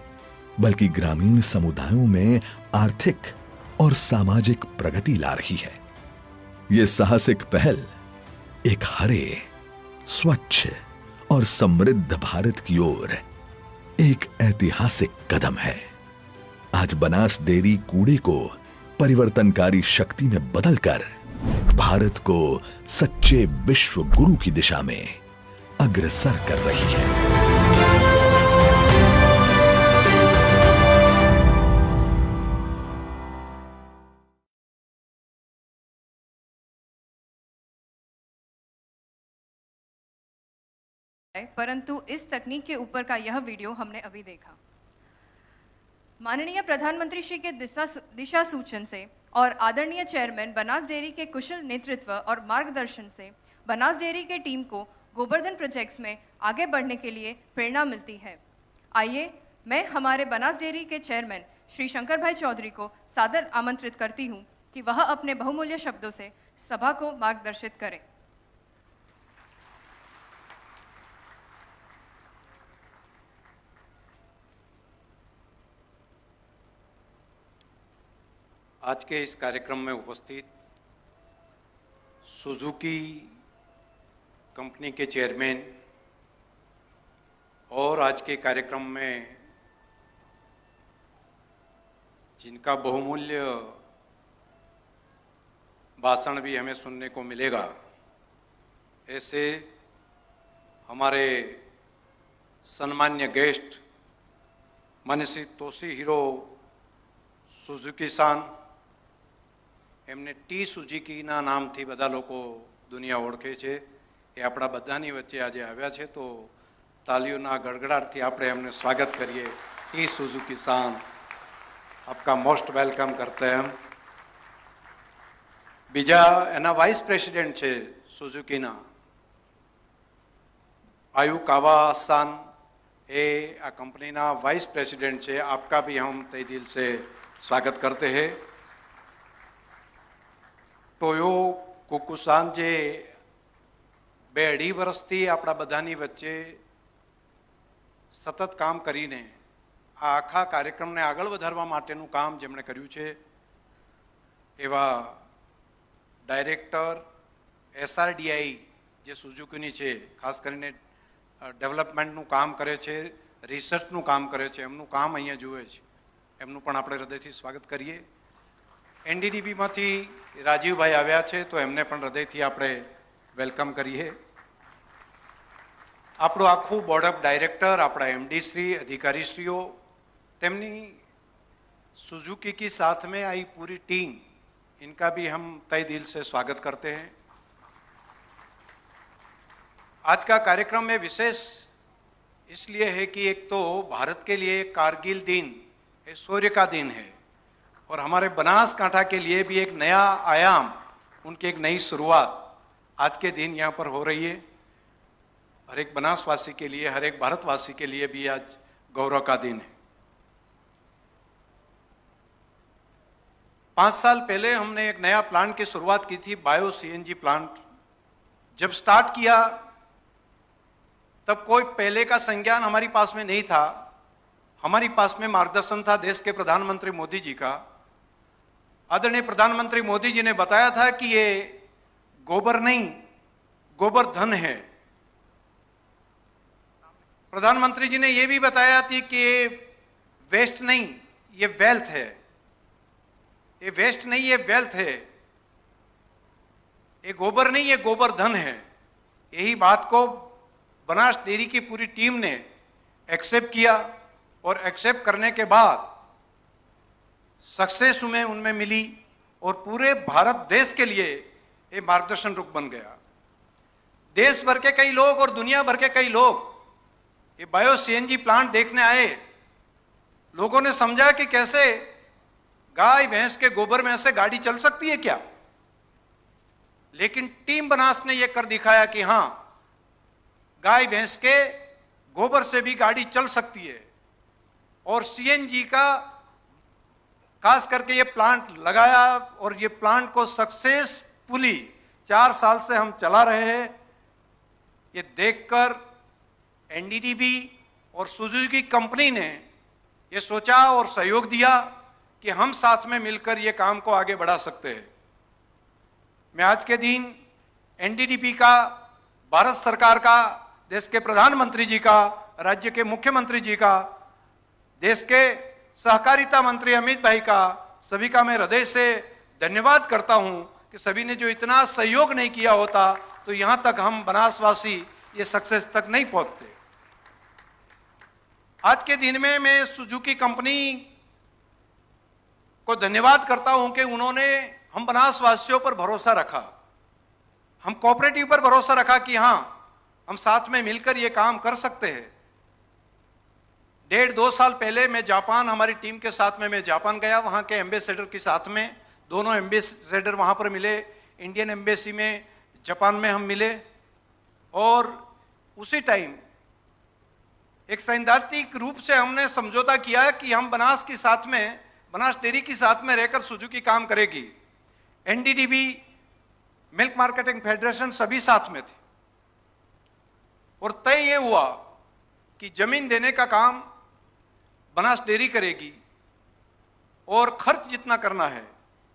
बल्कि ग्रामीण समुदायों में आर्थिक और सामाजिक प्रगति ला रही है। यह साहसिक पहल एक हरे, स्वच्छ और समृद्ध भारत की ओर एक ऐतिहासिक कदम है। आज बनास डेयरी कूड़े को परिवर्तनकारी शक्ति में बदलकर भारत को सच्चे विश्व गुरु की दिशा में अग्रसर कर रही है।
परंतु इस तकनीक के ऊपर का यह वीडियो हमने अभी देखा। माननीय प्रधानमंत्री श्री के दिशा सूचन से और आदरणीय चेयरमैन बनास डेयरी के कुशल नेतृत्व और मार्गदर्शन से बनास डेयरी के टीम को गोवर्धन प्रोजेक्ट्स में आगे बढ़ने के लिए प्रेरणा मिलती है। आइए मैं हमारे बनास डेयरी के चेयरमैन श्री शंकर भाई चौधरी को सादर आमंत्रित करती हूँ कि वह अपने बहुमूल्य शब्दों से सभा को मार्गदर्शित करें।
आज के इस कार्यक्रम में उपस्थित सुजुकी कंपनी के चेयरमैन और आज के कार्यक्रम में जिनका बहुमूल्य भाषण भी हमें सुनने को मिलेगा, ऐसे हमारे सम्मान्य गेस्ट मनीषी तोशीहिरो सुजुकी सान, એમને ટી સુઝુકીના નામથી બધા લોકો દુનિયા ઓળખે છે, એ આપણા બધાની વચ્ચે આજે આવ્યા છે, તો તાલીઓના ગડગડાટથી આપણે એમને સ્વાગત કરીએ। ટી સુઝુકી सान, आपका मोस्ट वेलकम करते हैं हम। બીજા એના વાઇસ પ્રેસિડેન્ટ છે સુઝુકીના આયુકાવા सान, એ આ કંપનીના વાઇસ પ્રેસિડેન્ટ છે। आपका भी हम तहे दिल से स्वागत करते हैं। ટોયો કુકુસાન જે 2-2.5 વર્ષથી આપણા બધાની વચ્ચે સતત કામ કરીને આ આખા કાર્યક્રમને આગળ વધારવા માટેનું કામ જેમણે કર્યું છે, એવા ડાયરેક્ટર એસઆરડીઆઈ જે સુઝુકીની છે, ખાસ કરીને ડેવલપમેન્ટનું કામ કરે છે, રિસર્ચનું કામ કરે છે, એમનું કામ અહીંયા જુએ છે, એમનું પણ આપણે હૃદયથી સ્વાગત કરીએ। એનડીડીબીમાંથી રાજીવભાઈ આવ્યા છે, તો એમને પણ હૃદયથી આપણે વેલકમ કરીએ। આપણું આખું બોર્ડ ઓફ ડાયરેક્ટર, આપણા એમડી શ્રી, અધિકારીશ્રીઓ, તેમની सुजुकी की साथ में आई पूरी टीम, इनका भी हम तहे दिल से स्वागत करते हैं। आज का कार्यक्रम में विशेष इसलिए है कि एक तो भारत के लिए कारगिल दिन, शौर्य का दिन है, और हमारे बनासकांठा के लिए भी एक नया आयाम, उनकी एक नई शुरुआत आज के दिन यहाँ पर हो रही है। हर एक बनासवासी के लिए, हर एक भारतवासी के लिए भी आज गौरव का दिन है। 5 साल पहले हमने एक नया प्लांट की शुरुआत की थी, बायो सीएनजी प्लांट। जब स्टार्ट किया तब कोई पहले का संज्ञान हमारी पास में नहीं था। हमारी पास में मार्गदर्शन था देश के प्रधानमंत्री मोदी जी का। आदरणीय प्रधानमंत्री मोदी जी ने बताया था कि ये गोबर नहीं, गोबर धन है। प्रधानमंत्री जी ने यह भी बताया थी कि ये वेस्ट नहीं, ये वेल्थ है। ये वेस्ट नहीं, ये वेल्थ है। ये गोबर नहीं, ये गोबर धन है। यही बात को बनास डेयरी की पूरी टीम ने एक्सेप्ट किया, और एक्सेप्ट करने के बाद सक्सेस उनमें मिली, और पूरे भारत देश के लिए ये मार्गदर्शन रूप बन गया। देश भर के कई लोग और दुनिया भर के कई लोग ये बायो सीएनजी प्लांट देखने आए। लोगों ने समझा कि कैसे गाय भैंस के गोबर में से गाड़ी चल सकती है क्या, लेकिन टीम बनास ने यह कर दिखाया कि हां, गाय भैंस के गोबर से भी गाड़ी चल सकती है। और सीएनजी का खास करके ये प्लांट लगाया, और ये प्लांट को सक्सेसफुली 4 साल से हम चला रहे हैं। ये देखकर एनडीडीबी और सुजुकी कंपनी ने ये सोचा और सहयोग दिया कि हम साथ में मिलकर ये काम को आगे बढ़ा सकते हैं। मैं आज के दिन एनडीडीबी का, भारत सरकार का, देश के प्रधानमंत्री जी का, राज्य के मुख्यमंत्री जी का, देश के सहकारिता मंत्री अमित भाई का, सभी का मैं हृदय से धन्यवाद करता हूं कि सभी ने जो इतना सहयोग नहीं किया होता तो यहां तक हम बनासवासी ये सक्सेस तक नहीं पहुंचते। आज के दिन में मैं सुजुकी कंपनी को धन्यवाद करता हूं कि उन्होंने हम बनासवासियों पर भरोसा रखा, हम कोऑपरेटिव पर भरोसा रखा कि हां, हम साथ में मिलकर ये काम कर सकते हैं। 1.5-2 साल पहले मैं जापान, हमारी टीम के साथ में मैं जापान गया। वहाँ के एम्बेसडर के साथ में, दोनों एम्बेसडर वहाँ पर मिले। इंडियन एम्बेसी में जापान में हम मिले, और उसी टाइम एक सैद्धांतिक रूप से हमने समझौता किया कि हम बनास के साथ में, बनास डेयरी के साथ में रहकर सुजुकी काम करेगी। एनडीडीबी, मिल्क मार्केटिंग फेडरेशन सभी साथ में थे, और तय ये हुआ कि जमीन देने का काम बनास डेयरी करेगी, और खर्च जितना करना है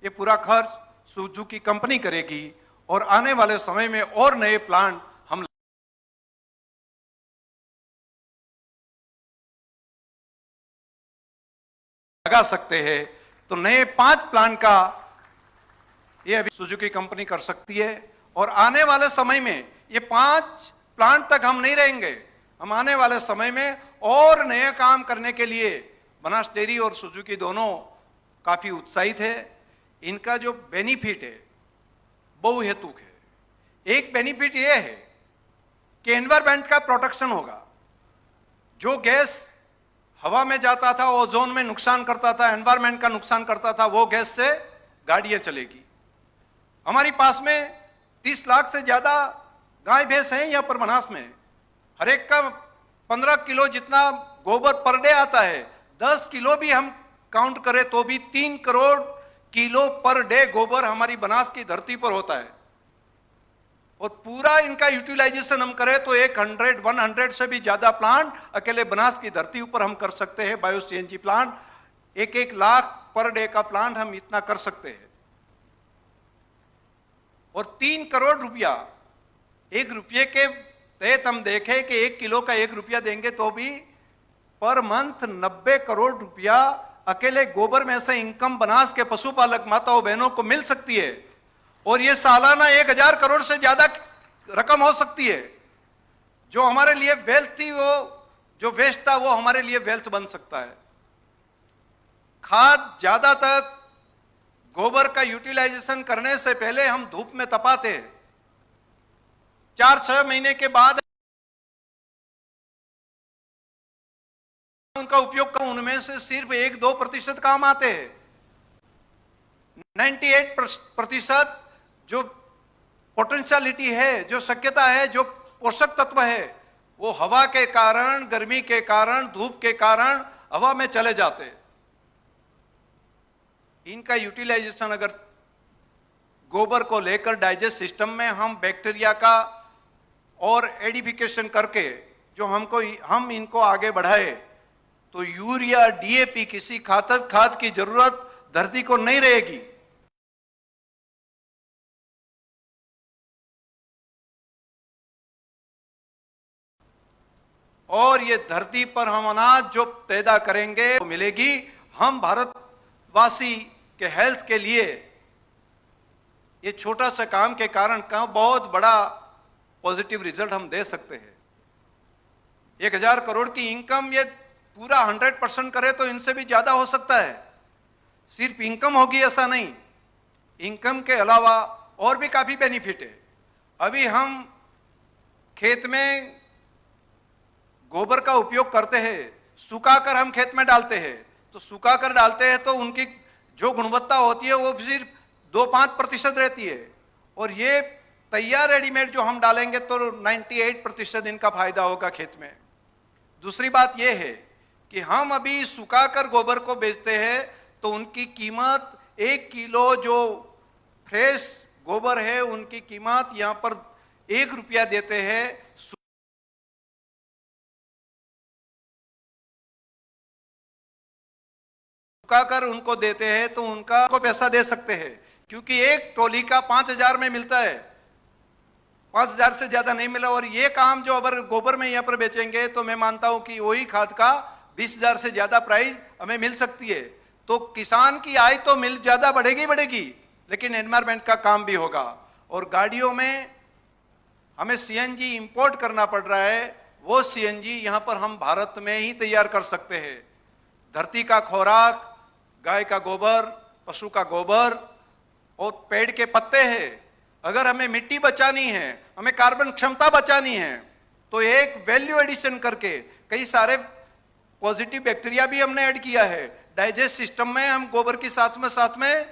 ये पूरा खर्च सुजुकी कंपनी करेगी। और आने वाले समय में और नए प्लांट हम लगा सकते हैं। तो नए 5 प्लांट का ये अभी सुजुकी कंपनी कर सकती है। और आने वाले समय में ये 5 प्लांट तक हम नहीं रहेंगे। हम आने वाले समय में और नए काम करने के लिए बनास डेयरी और सुजुकी दोनों काफी उत्साहित है। इनका जो बेनिफिट है बहुहेतुक है। एक बेनिफिट यह है कि एनवायरमेंट का प्रोटेक्शन होगा। जो गैस हवा में जाता था, ओजोन में नुकसान करता था, एनवायरमेंट का नुकसान करता था, वो गैस से गाड़ियां चलेगी। हमारी पास में 30 लाख से ज्यादा गाय भैंस हैं यहाँ पर बनास में। हर एक का 15 किलो जितना गोबर पर डे आता है। 10 किलो भी हम काउंट करें तो भी 3 करोड़ किलो पर डे गोबर हमारी बनास की धरती पर होता है। और पूरा इनका यूटिलाइजेशन हम करें तो 100 से भी ज्यादा प्लांट अकेले बनास की धरती ऊपर हम कर सकते हैं। Bio CNG plant 1-1 lakh per day का प्लांट हम इतना कर सकते हैं। और 3 करोड़ रुपया, 1 रुपये के तहत हम देखें कि 1 किलो का 1 रुपया देंगे तो भी पर मंथ 90 करोड़ रुपया अकेले गोबर में से इनकम बनास के पशुपालक माताओं बहनों को मिल सकती है। और ये सालाना 1000 करोड़ से ज्यादा रकम हो सकती है। जो हमारे लिए वेल्थ थी, वो जो वेस्ट था वो हमारे लिए वेल्थ बन सकता है। खाद ज्यादा तक गोबर का यूटिलाइजेशन करने से पहले हम धूप में तपाते हैं। 4-6 महीने के बाद उनका उपयोग का उनमें से सिर्फ 1-2% काम आते हैं। 98% जो पोटेंशियलिटी है, जो शक्यता है, जो पोषक तत्व है, वो हवा के कारण, गर्मी के कारण, धूप के कारण हवा में चले जाते हैं। इनका यूटिलाइजेशन अगर गोबर को लेकर डाइजेस्ट सिस्टम में हम बैक्टीरिया का और एडिफिकेशन करके जो हम इनको आगे बढ़ाए तो यूरिया, डीएपी किसी खाद की जरूरत धरती को नहीं रहेगी। और ये धरती पर हम अनाज जो पैदा करेंगे वो मिलेगी। हम भारतवासी के हेल्थ के लिए ये छोटा सा काम के कारण बहुत बड़ा पॉजिटिव रिजल्ट हम दे सकते हैं। 1000 करोड़ की इनकम ये पूरा 100% करे तो इनसे भी ज्यादा हो सकता है। सिर्फ इनकम होगी ऐसा नहीं, इनकम के अलावा और भी काफी बेनिफिट है। अभी हम खेत में गोबर का उपयोग करते हैं, सुखाकर हम खेत में डालते हैं, तो सुखाकर डालते हैं तो उनकी जो गुणवत्ता होती है वो सिर्फ 2-5% रहती है। और ये तैयार रेडीमेड जो हम डालेंगे तो 98% इनका फायदा होगा खेत में। दूसरी बात यह है कि हम अभी सुखाकर गोबर को बेचते हैं तो उनकी कीमत 1 किलो जो फ्रेश गोबर है उनकी कीमत यहां पर 1 रुपया देते हैं। सुखाकर उनको देते हैं तो उनका को पैसा दे सकते हैं, क्योंकि एक ट्रॉली का 5000 में मिलता है, 5000 से ज्यादा नहीं मिला। और ये काम जो अगर गोबर में यहाँ पर बेचेंगे तो मैं मानता हूं कि वही खाद का 20,000 से ज्यादा प्राइस हमें मिल सकती है। तो किसान की आय तो मिल ज्यादा बढ़ेगी, लेकिन एनवायरमेंट का काम भी होगा। और गाड़ियों में हमें सीएनजी इंपोर्ट करना पड़ रहा है, वो सीएनजी यहाँ पर हम भारत में ही तैयार कर सकते हैं। धरती का खुराक, गाय का गोबर, पशु का गोबर और पेड़ के पत्ते हैं। अगर हमें मिट्टी बचानी है, हमें कार्बन क्षमता बचानी है, तो एक वैल्यू एडिशन करके कई सारे पॉजिटिव बैक्टीरिया भी हमने ऐड किया है डाइजेस्ट सिस्टम में। हम गोबर की साथ में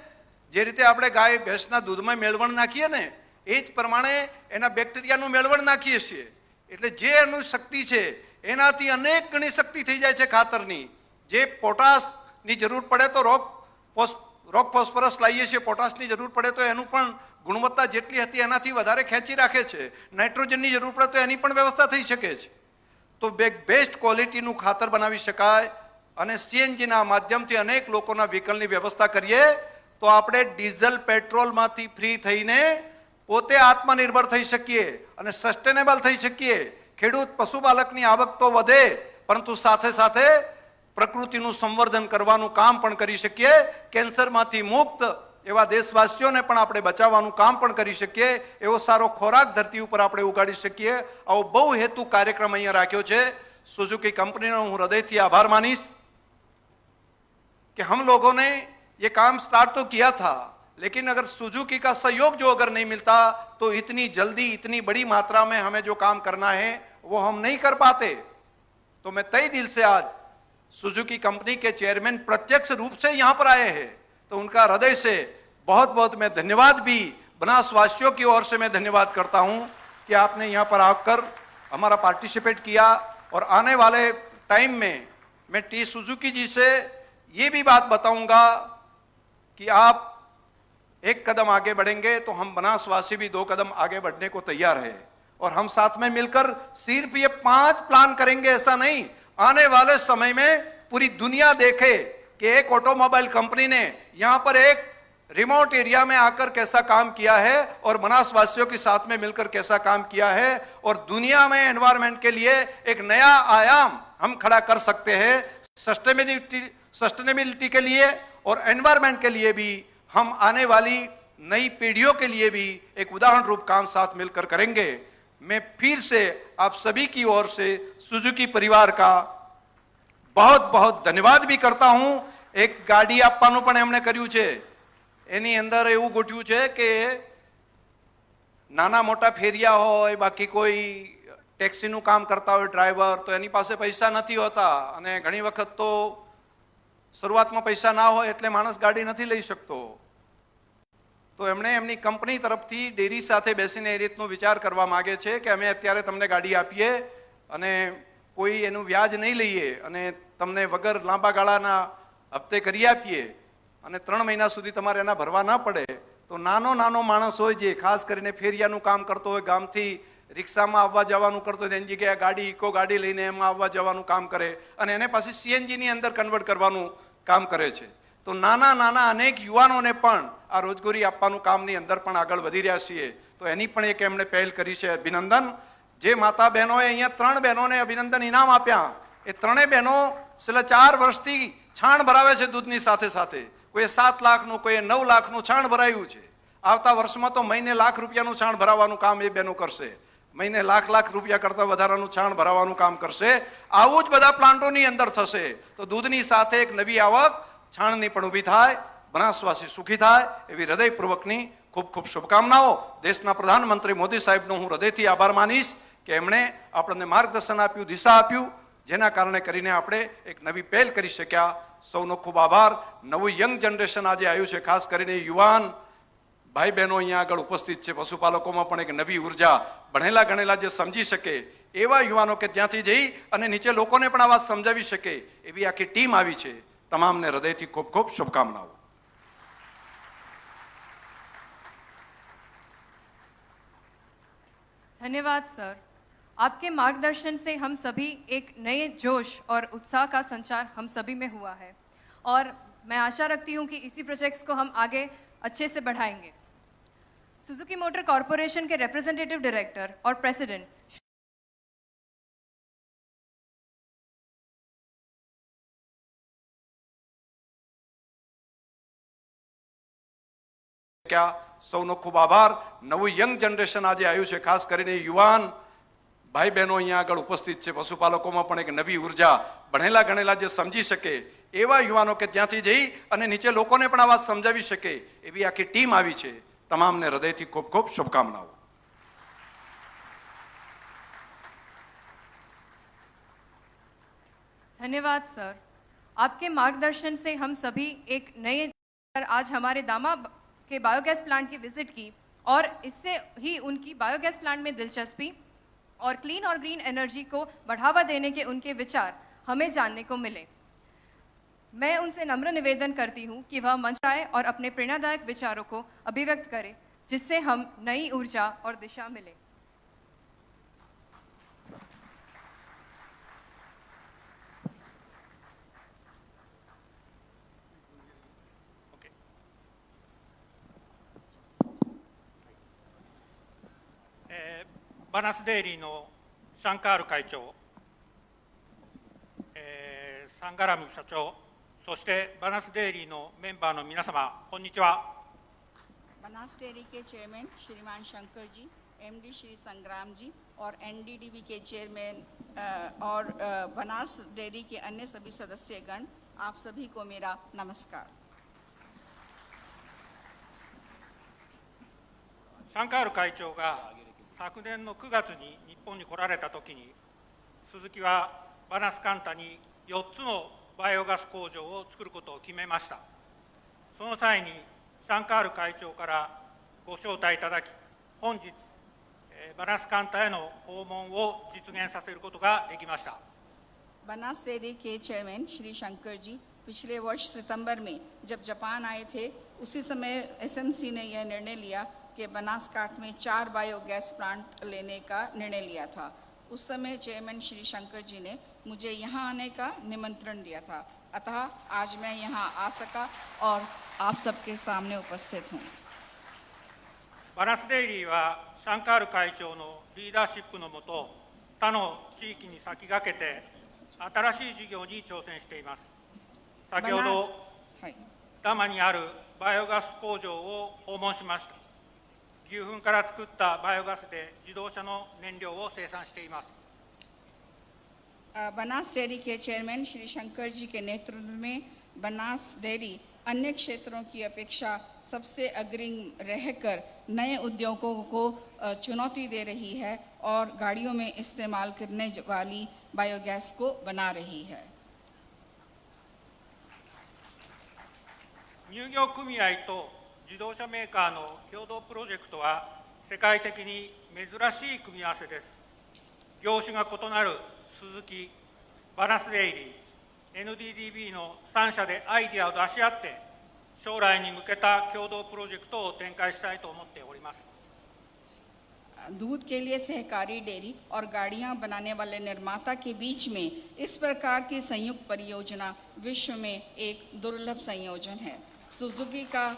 जे रीते આપણે ગાય ભેંસના દૂધમાં મેળવણ નાખીએ ને એ જ પ્રમાણે એના બેક્ટેરિયાનું મેળવણ નાખીએ છીએ, એટલે જે એનું શક્તિ છે એનાથી અનેક ગણી શક્તિ થઈ જાય છે ખાતરની। જે પોટાશની જરૂર પડે તો રોક ફોસ્ફરસ લાવીએ છીએ, પોટાશની જરૂર પડે તો એનું પણ ગુણવત્તા જેટલી હતી એનાથી વધારે ખેંચી રાખે છે। નાઇટ્રોજનની જરૂર પડે તો એની પણ વ્યવસ્થા થઈ શકે છે। તો બેસ્ટ ક્વોલિટીનું ખાતર બનાવી શકાય અને સીએનજીના માધ્યમથી અનેક લોકોના વ્હીકલની વ્યવસ્થા કરીએ તો આપણે ડીઝલ પેટ્રોલમાંથી ફ્રી થઈને પોતે આત્મનિર્ભર થઈ શકીએ અને સસ્ટેનેબલ થઈ શકીએ। ખેડૂત પશુપાલકની આવક તો વધે, પરંતુ સાથે સાથે પ્રકૃતિનું સંવર્ધન કરવાનું કામ પણ કરી શકીએ। કેન્સરમાંથી મુક્ત એવા દેશવાસીઓને પણ આપણે બચાવવાનું કામ પણ કરી શકીએ। એવો સારો ખોરાક ધરતી ઉપર આપણે ઉગાડી શકીએ। આવો બહુ હેતુ કાર્યક્રમ અહીંયા રાખ્યો છે। સુઝુકી કંપનીનો હું હૃદયથી આભાર માનીશ कि हम लोगों ने ये काम स्टार्ट तो किया था, लेकिन अगर सुजुकी का सहयोग जो अगर नहीं मिलता तो इतनी जल्दी इतनी बड़ी मात्रा में हमें जो काम करना है वो हम नहीं कर पाते। तो मैं तय दिल से आज सुजुकी कंपनी के चेयरमैन प्रत्यक्ष रूप से यहाँ पर आए हैं, तो उनका हृदय से बहुत बहुत मैं धन्यवाद भी बनासवासियों की ओर से मैं धन्यवाद करता हूँ कि आपने यहाँ पर आकर हमारा पार्टिसिपेट किया। और आने वाले टाइम में मैं टी सुजुकी जी से ये भी बात बताऊंगा कि आप एक कदम आगे बढ़ेंगे तो हम बनासवासी भी 2 कदम आगे बढ़ने को तैयार है। और हम साथ में मिलकर सिर्फ ये 5 प्लान करेंगे ऐसा नहीं, आने वाले समय में पूरी दुनिया देखे कि एक ऑटोमोबाइल कंपनी ने यहां पर एक रिमोट एरिया में आकर कैसा काम किया है और बनासवासियों के साथ में मिलकर कैसा काम किया है। और दुनिया में एनवायरमेंट के लिए एक नया आयाम हम खड़ा कर सकते हैं। सस्टेनेबिलिटी के लिए और एनवायरमेंट के लिए भी हम आने वाली नई पीढ़ियों के लिए भी एक उदाहरण रूप काम साथ मिलकर करेंगे। मैं फिर से आप सभी की ओर से सुजुकी परिवार का बहुत बहुत धन्यवाद भी करता हूं એક ગાડી આપવાનું પણ એમણે કર્યું છે. એની અંદર એવું ગોઠવ્યું છે કે નાના મોટા ફેરિયા હોય, બાકી કોઈ ટેક્સીનું કામ કરતા હોય ડ્રાઈવર, તો એની પાસે પૈસા નથી હોતા અને ઘણી વખત તો શરૂઆતમાં પૈસા ના હોય એટલે માણસ ગાડી નથી લઈ શકતો. તો એમણે એમની કંપની તરફથી ડેરી સાથે બેસીને એ રીતનો વિચાર કરવા માગે છે કે અમે અત્યારે તમને ગાડી આપીએ અને કોઈ એનું વ્યાજ નહીં લઈએ અને તમને વગર લાંબા ગાળાના હપ્તે કરી આપીએ અને 3 મહિના સુધી તમારે એના ભરવા ના પડે. તો નાનો માણસ હોય જે ખાસ કરીને ફેરિયાનું કામ કરતો હોય, ગામથી રિક્ષામાં આવવા જવાનું કરતો હોય, એની જગ્યાએ ગાડી ઇકો ગાડી લઈને એમાં આવવા જવાનું કામ કરે અને એને પાછી સીએનજીની અંદર કન્વર્ટ કરવાનું કામ કરે છે. તો નાના અનેક યુવાનોને પણ આ રોજગારી આપવાનું કામની અંદર પણ આગળ વધી રહ્યા છીએ. તો એની પણ એક એમણે પહેલ કરી છે. અભિનંદન. જે માતા બહેનોએ અહીંયા 3 બહેનોને અભિનંદન ઇનામ આપ્યા, એ 3 બહેનો છેલ્લા 4 વર્ષથી છાણ ભરાવે છે દૂધની સાથે સાથે. કોઈએ 7 લાખનું, કોઈએ 9 લાખનું છાણ ભરાયું છે. આવતા વર્ષમાં તો મહિને લાખ રૂપિયાનું છાણ ભરાવાનું કામ એ બહેનો કરશે. મહિને લાખ રૂપિયા કરતાં વધારાનું છાણ ભરાવાનું કામ કરશે. આવું જ બધા પ્લાન્ટોની અંદર થશે તો દૂધની સાથે એક નવી આવક છાણની પણ ઊભી થાય, બનાસવાસી સુખી થાય, એવી હૃદયપૂર્વકની ખૂબ ખૂબ શુભકામનાઓ. દેશના પ્રધાનમંત્રી મોદી સાહેબનો હું હૃદયથી આભાર માનીશ કે એમણે આપણને માર્ગદર્શન આપ્યું, દિશા આપ્યું, જેના કારણે કરીને આપણે એક નવી પહેલ કરી શક્યા. સૌનો ખૂબ આભાર. નવું યંગ જનરેશન આજે આવ્યું છે, ખાસ કરીને યુવાન ભાઈ બહેનો અહીંયા આગળ ઉપસ્થિત છે. પશુપાલકોમાં પણ એક નવી ઉર્જા, ભણેલા ગણેલા જે સમજી શકે એવા યુવાનો કે ત્યાંથી જઈ અને નીચે લોકોને પણ આ વાત સમજાવી શકે એવી આખી ટીમ આવી છે. તમામને હૃદયથી ખૂબ ખૂબ શુભકામનાઓ.
धन्यवाद सर. आपके मार्गदर्शन से हम सभी एक नए जोश और उत्साह का संचार हम सभी में हुआ है और मैं आशा रखती हूँ कि इसी प्रोजेक्ट्स को हम आगे अच्छे से बढ़ाएंगे. सुजुकी मोटर कॉरपोरेशन के रिप्रेजेंटेटिव डायरेक्टर और प्रेसिडेंट
क्या સૌનો ખૂબ આભાર. નવું યંગ જનરેશન આજે આવ્યું છે, ખાસ કરીને યુવાન ભાઈ બહેનો અહીંયા આગળ ઉપસ્થિત છે. પશુપાલકોમાં પણ એક નવી ઉર્જા, ભણેલા ગણેલા જે સમજી શકે એવા યુવાનો કે ત્યાંથી જઈ અને નીચે લોકોને પણ આ વાત સમજાવી શકે એવી આખી ટીમ આવી છે. તમામને હૃદયથી ખૂબ ખૂબ શુભકામનાઓ.
धन्यवाद सर. आपके मार्गदर्शन से हम सभी एक नए आज हमारे दामा के बायोगैस प्लांट की विजिट की और इससे ही उनकी बायोगैस प्लांट में दिलचस्पी और क्लीन और ग्रीन एनर्जी को बढ़ावा देने के उनके विचार हमें जानने को मिले. मैं उनसे नम्र निवेदन करती हूँ कि वह मंच आए और अपने प्रेरणादायक विचारों को अभिव्यक्त करें, जिससे हम नई ऊर्जा और दिशा मिले.
バナスデイリーのシャンカール会長、サンガラム社長、そしてバナスデイリーのメンバーの皆様、こんにちは。
बनास डेयरी के चेयरमैन श्रीमान शंकर जी, एमडी श्री संग्राम जी और एनडीडीबी के चेयरमैन और बनास डेयरी के अन्य सभी सदस्यगण, आप सभी को मेरा नमस्कार.
シャンカール会長が昨年の9月に日本に来られたときに、スズキはバナスカンタに4つのバイオガス工場を作ることを決めました。その際にシャンカール会長からご招待いただき、本日、バナスカンタへの訪問を実現させることができました。
बनास डेयरी के चेयरमैन श्री शंकर जी पिछले वर्ष सितंबर में जब जापान आए थे, उसी समय एसएमसी ने यह निर्णय लिया कि बनासकांठा में 4 बायोगैस प्लांट लेने का निर्णय लिया था. उस समय चेयरमैन श्री शंकर जी ने मुझे यहाँ आने का निमंत्रण दिया था, अतः आज मैं यहाँ आ सका और आप सबके सामने उपस्थित हूँ.
バナスデイリーはシャンカール会長のリーダーシップのもと、他の地域に先駆けて新しい事業に挑戦しています。先ほど
はい、
ダマにあるバイオガス工場を訪問しました。牛糞から作ったバイオガスで自動車の燃料を生産しています。
बनास डेयरी के चेयरमैन श्री शंकर जी के नेतृत्व में बनास डेयरी अन्य क्षेत्रों की अपेक्षा सबसे अग्रणी रहकर नए उद्योगों को चुनौती दे रही है और गाड़ियों में इस्तेमाल करने वाली बायोगैस को बना रही है।
乳業組合と自動車メーカーの共同プロジェクトは世界的に珍しい組み合わせです。業種が異なるスズキ、バナスデイリー、NDDB の3社でアイデアを出し合って将来に向けた共同プロジェクトを展開したいと思っております。
दूध के लिए सहकारी डेयरी और गाड़ियां बनाने वाले निर्माता के बीच में इस प्रकार की संयुक्त परियोजना विश्व में एक दुर्लभ संयोजन है। सुजुकी का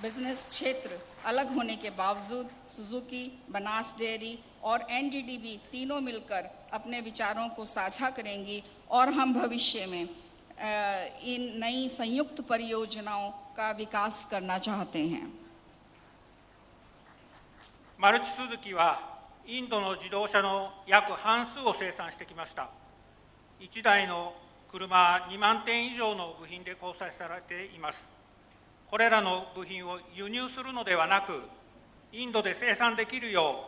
बिजनेस क्षेत्र अलग होने के बावजूद सुजुकी, बनास डेयरी और एनडीडीबी तीनों मिलकर अपने विचारों को साझा करेंगी और हम भविष्य में इन नई संयुक्त परियोजनाओं का विकास करना चाहते हैं।
マルチスズキはインドの自動車の約半数を生産してきました。1台の車2万点以上の部品で構成されています。これらの部品を輸入するのではなく、インドで生産できるよ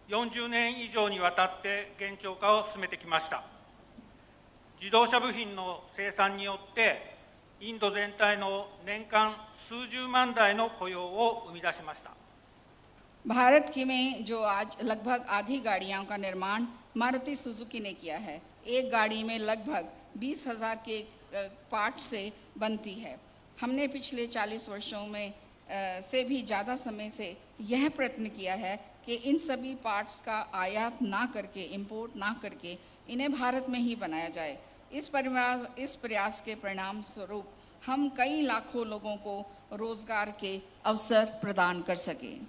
う40年以上にわたって現状化を進めてきました。自動車部品の生産によってインド全体の年間数十万台の雇用を生み出しました。
भारत की में जो आज लगभग आधी गाड़ियों का निर्माण मारुति सुजुकी ने किया है। एक गाड़ी में लगभग 20,000 के पार्ट से बनती है। हमने पिछले 40 वर्षों में से भी ज़्यादा समय से यह प्रयत्न किया है कि इन सभी पार्ट्स का आयात ना करके, इंपोर्ट ना करके इन्हें भारत में ही बनाया जाए। इस प्रयास के परिणाम स्वरूप हम कई लाखों लोगों को रोजगार के अवसर प्रदान कर सकें।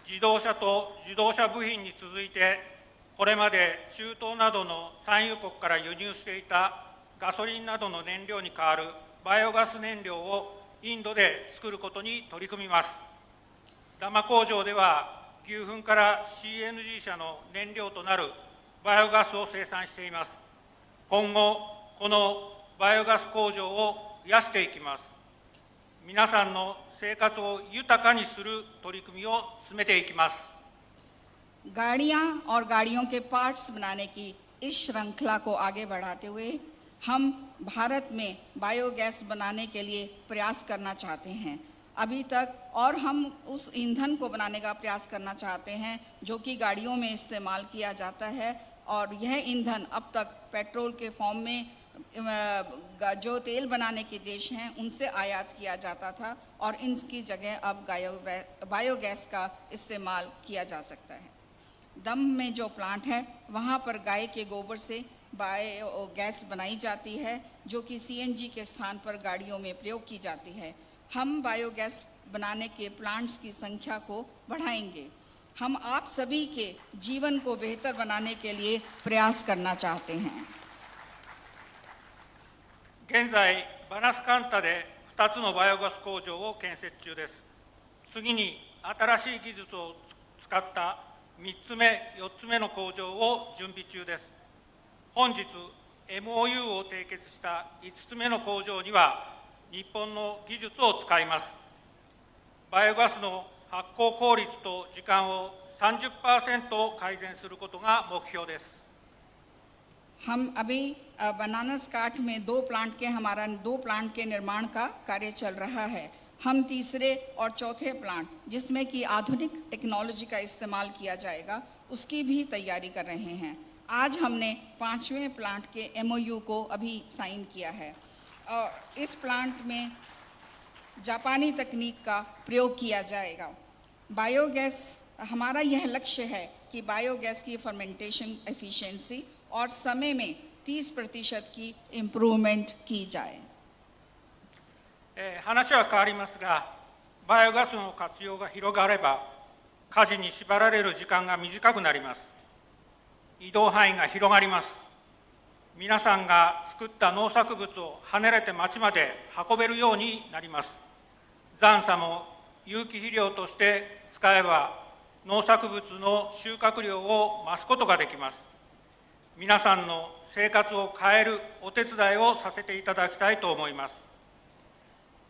自動車と自動車部品に続いて、これまで中東などの産油国から輸入していたガソリンなどの燃料に代わるバイオガス燃料をインドで作ることに取り組みます。ダマ工場では牛糞から CNG 車の燃料となるバイオガスを生産しています。今後、このバイオガス工場を増やしていきます。皆さんの生活を豊かにする取り組みを進めていきます。
गाड़ियां और गाड़ियों के पार्ट्स बनाने की इस श्रृंखला को आगे बढ़ाते हुए हम भारत में बायोगैस बनाने के लिए प्रयास करना चाहते हैं। अभी तक और हम उस ईंधन को बनाने का प्रयास करना चाहते हैं जो कि गाड़ियों में इस्तेमाल किया जाता है और यह ईंधन अब तक पेट्रोल के फॉर्म में जो तेल बनाने के देश हैं उनसे आयात किया जाता था और इनकी जगह अब बायोगैस का इस्तेमाल किया जा सकता है। दम में जो प्लांट है वहाँ पर गाय के गोबर से बायोगैस बनाई जाती है जो कि सीएनजी के स्थान पर गाड़ियों में प्रयोग की जाती है। हम बायोगैस बनाने के प्लांट्स की संख्या को बढ़ाएंगे। हम आप सभी के जीवन को बेहतर बनाने के लिए प्रयास करना चाहते हैं।
現在、バナスカンタで2つのバイオガス工場を建設中です。次に新しい技術を使った3つ目、4つ目の工場を準備中です。本日、MOU を締結した5つ目の工場には、日本の技術を使います。バイオガスの発酵効率と時間を 30% 改善することが目標です。
हम अभी बनारस काठ में हमारा दो प्लांट के निर्माण का कार्य चल रहा है। हम तीसरे और चौथे प्लांट जिसमें कि आधुनिक टेक्नोलॉजी का इस्तेमाल किया जाएगा उसकी भी तैयारी कर रहे हैं। आज हमने 5वें प्लांट के MOU को अभी साइन किया है और इस प्लांट में जापानी तकनीक का प्रयोग किया जाएगा। बायोगैस हमारा यह लक्ष्य है कि बायोगैस की फर्मेंटेशन एफिशिएंसी और समय में 30% की इम्प्रूवमेंट की जाए।
話は変わりますが、バイオガスの活用が広がれば、火事に縛られる時間が短くなります。移動範囲が広がります。皆さんが作った農作物を離れて町まで運べるようになります。残渣も有機肥料として使えば、農作物の収穫量を増すことができます。皆さんの生活を変えるお手伝いをさせていただきたいと思います。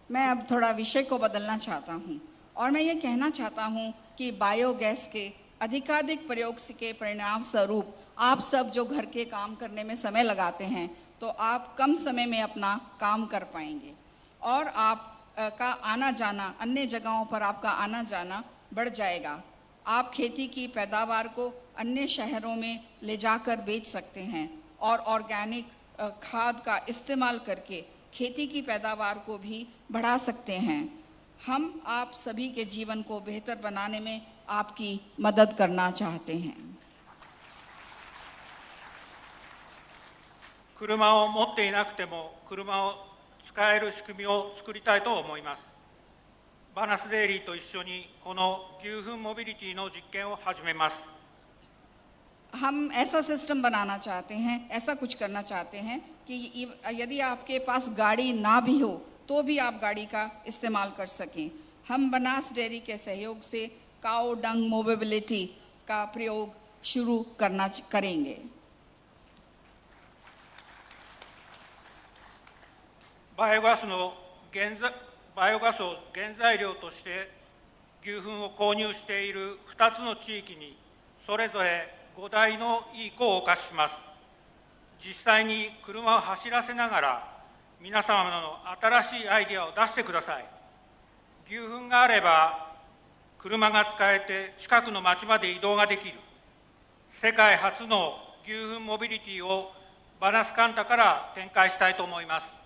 मैं अब थोड़ा विषय को बदलना चाहता हूँ और मैं ये कहना चाहता हूँ कि बायोगैस के अधिकाधिक प्रयोग के परिणाम स्वरूप आप सब जो घर के काम करने में समय लगाते हैं तो आप कम समय में अपना काम कर पाएंगे और आप का आना जाना अन्य जगहों पर आपका आना जाना बढ़ जाएगा। आप खेती की पैदावार को अन्य शहरों में ले जाकर बेच सकते हैं और ऑर्गेनिक खाद का इस्तेमाल करके खेती की पैदावार को भी बढ़ा सकते हैं। हम आप सभी के जीवन को बेहतर बनाने में आपकी मदद करना चाहते हैं।
車を持っていなくても車を使える仕組みを作りたいと思います。バナスデイリーと一緒にこの牛糞モビリティの実験を始めます。
हम ऐसा सिस्टम बनाना चाहते हैं, ऐसा कुछ करना चाहते हैं कि यदि आपके पास गाड़ी ना भी हो तो भी आप गाड़ी का इस्तेमाल कर सकें। हम बनास डेयरी के सहयोग से काऊ डंग मोबिलिटी का प्रयोग शुरू करेंगे।
バイオガスを原材料として牛糞を購入している2つの地域にそれぞれ5台のイーコをお貸しします。実際に車を走らせながら皆様の新しいアイデアを出してください。牛糞があれば車が使えて近くの町まで移動ができる世界初の牛糞モビリティをバナスカンタから展開したいと思います。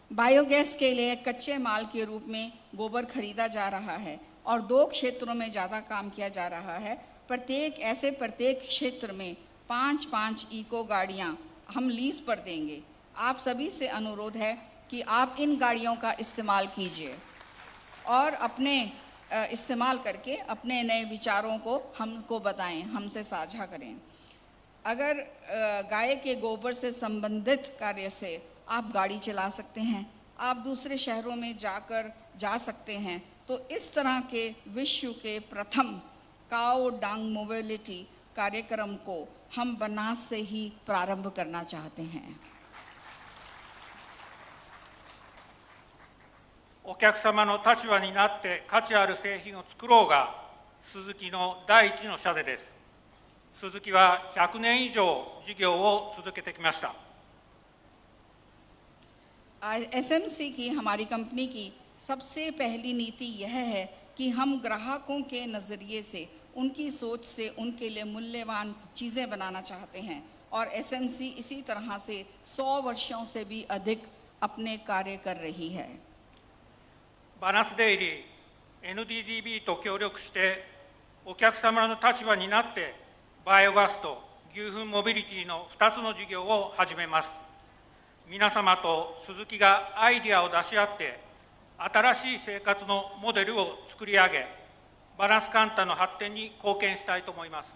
बायोगैस के लिए कच्चे माल के रूप में गोबर खरीदा जा रहा है और 2 क्षेत्रों में ज़्यादा काम किया जा रहा है। प्रत्येक क्षेत्र में 5-5 इको गाड़ियाँ हम लीज पर देंगे। आप सभी से अनुरोध है कि आप इन गाड़ियों का इस्तेमाल कीजिए और अपने इस्तेमाल करके अपने नए विचारों को हमको बताएं, हमसे साझा करें। अगर गाय के गोबर से संबंधित कार्य से आप गाड़ी चला सकते हैं, आप दूसरे शहरों में जा सकते हैं, तो इस तरह के विश्व के प्रथम काऊ डंग मोबिलिटी कार्यक्रम को हम बनास से ही प्रारंभ करना चाहते हैं।
お客様の立場になって価値ある製品を作ろうがスズキの第一の社是です。スズキは100年以上事業を続けてきました。
एसएमसी की हमारी कंपनी की सबसे पहली नीति यह है कि हम ग्राहकों के नज़रिए से, उनकी सोच से उनके लिए मूल्यवान चीज़ें बनाना चाहते हैं और एसएमसी इसी तरह से 100 वर्षों से भी अधिक अपने कार्य कर रही है।
バナスデイリー NDDB と協力してお客様の立場になってバイオガスと牛糞モビリティの2つの事業を始めます。 皆様と鈴木がアイデアを出し合って新しい生活のモデルを作り上げバナスカンタの発展に貢献したいと思います。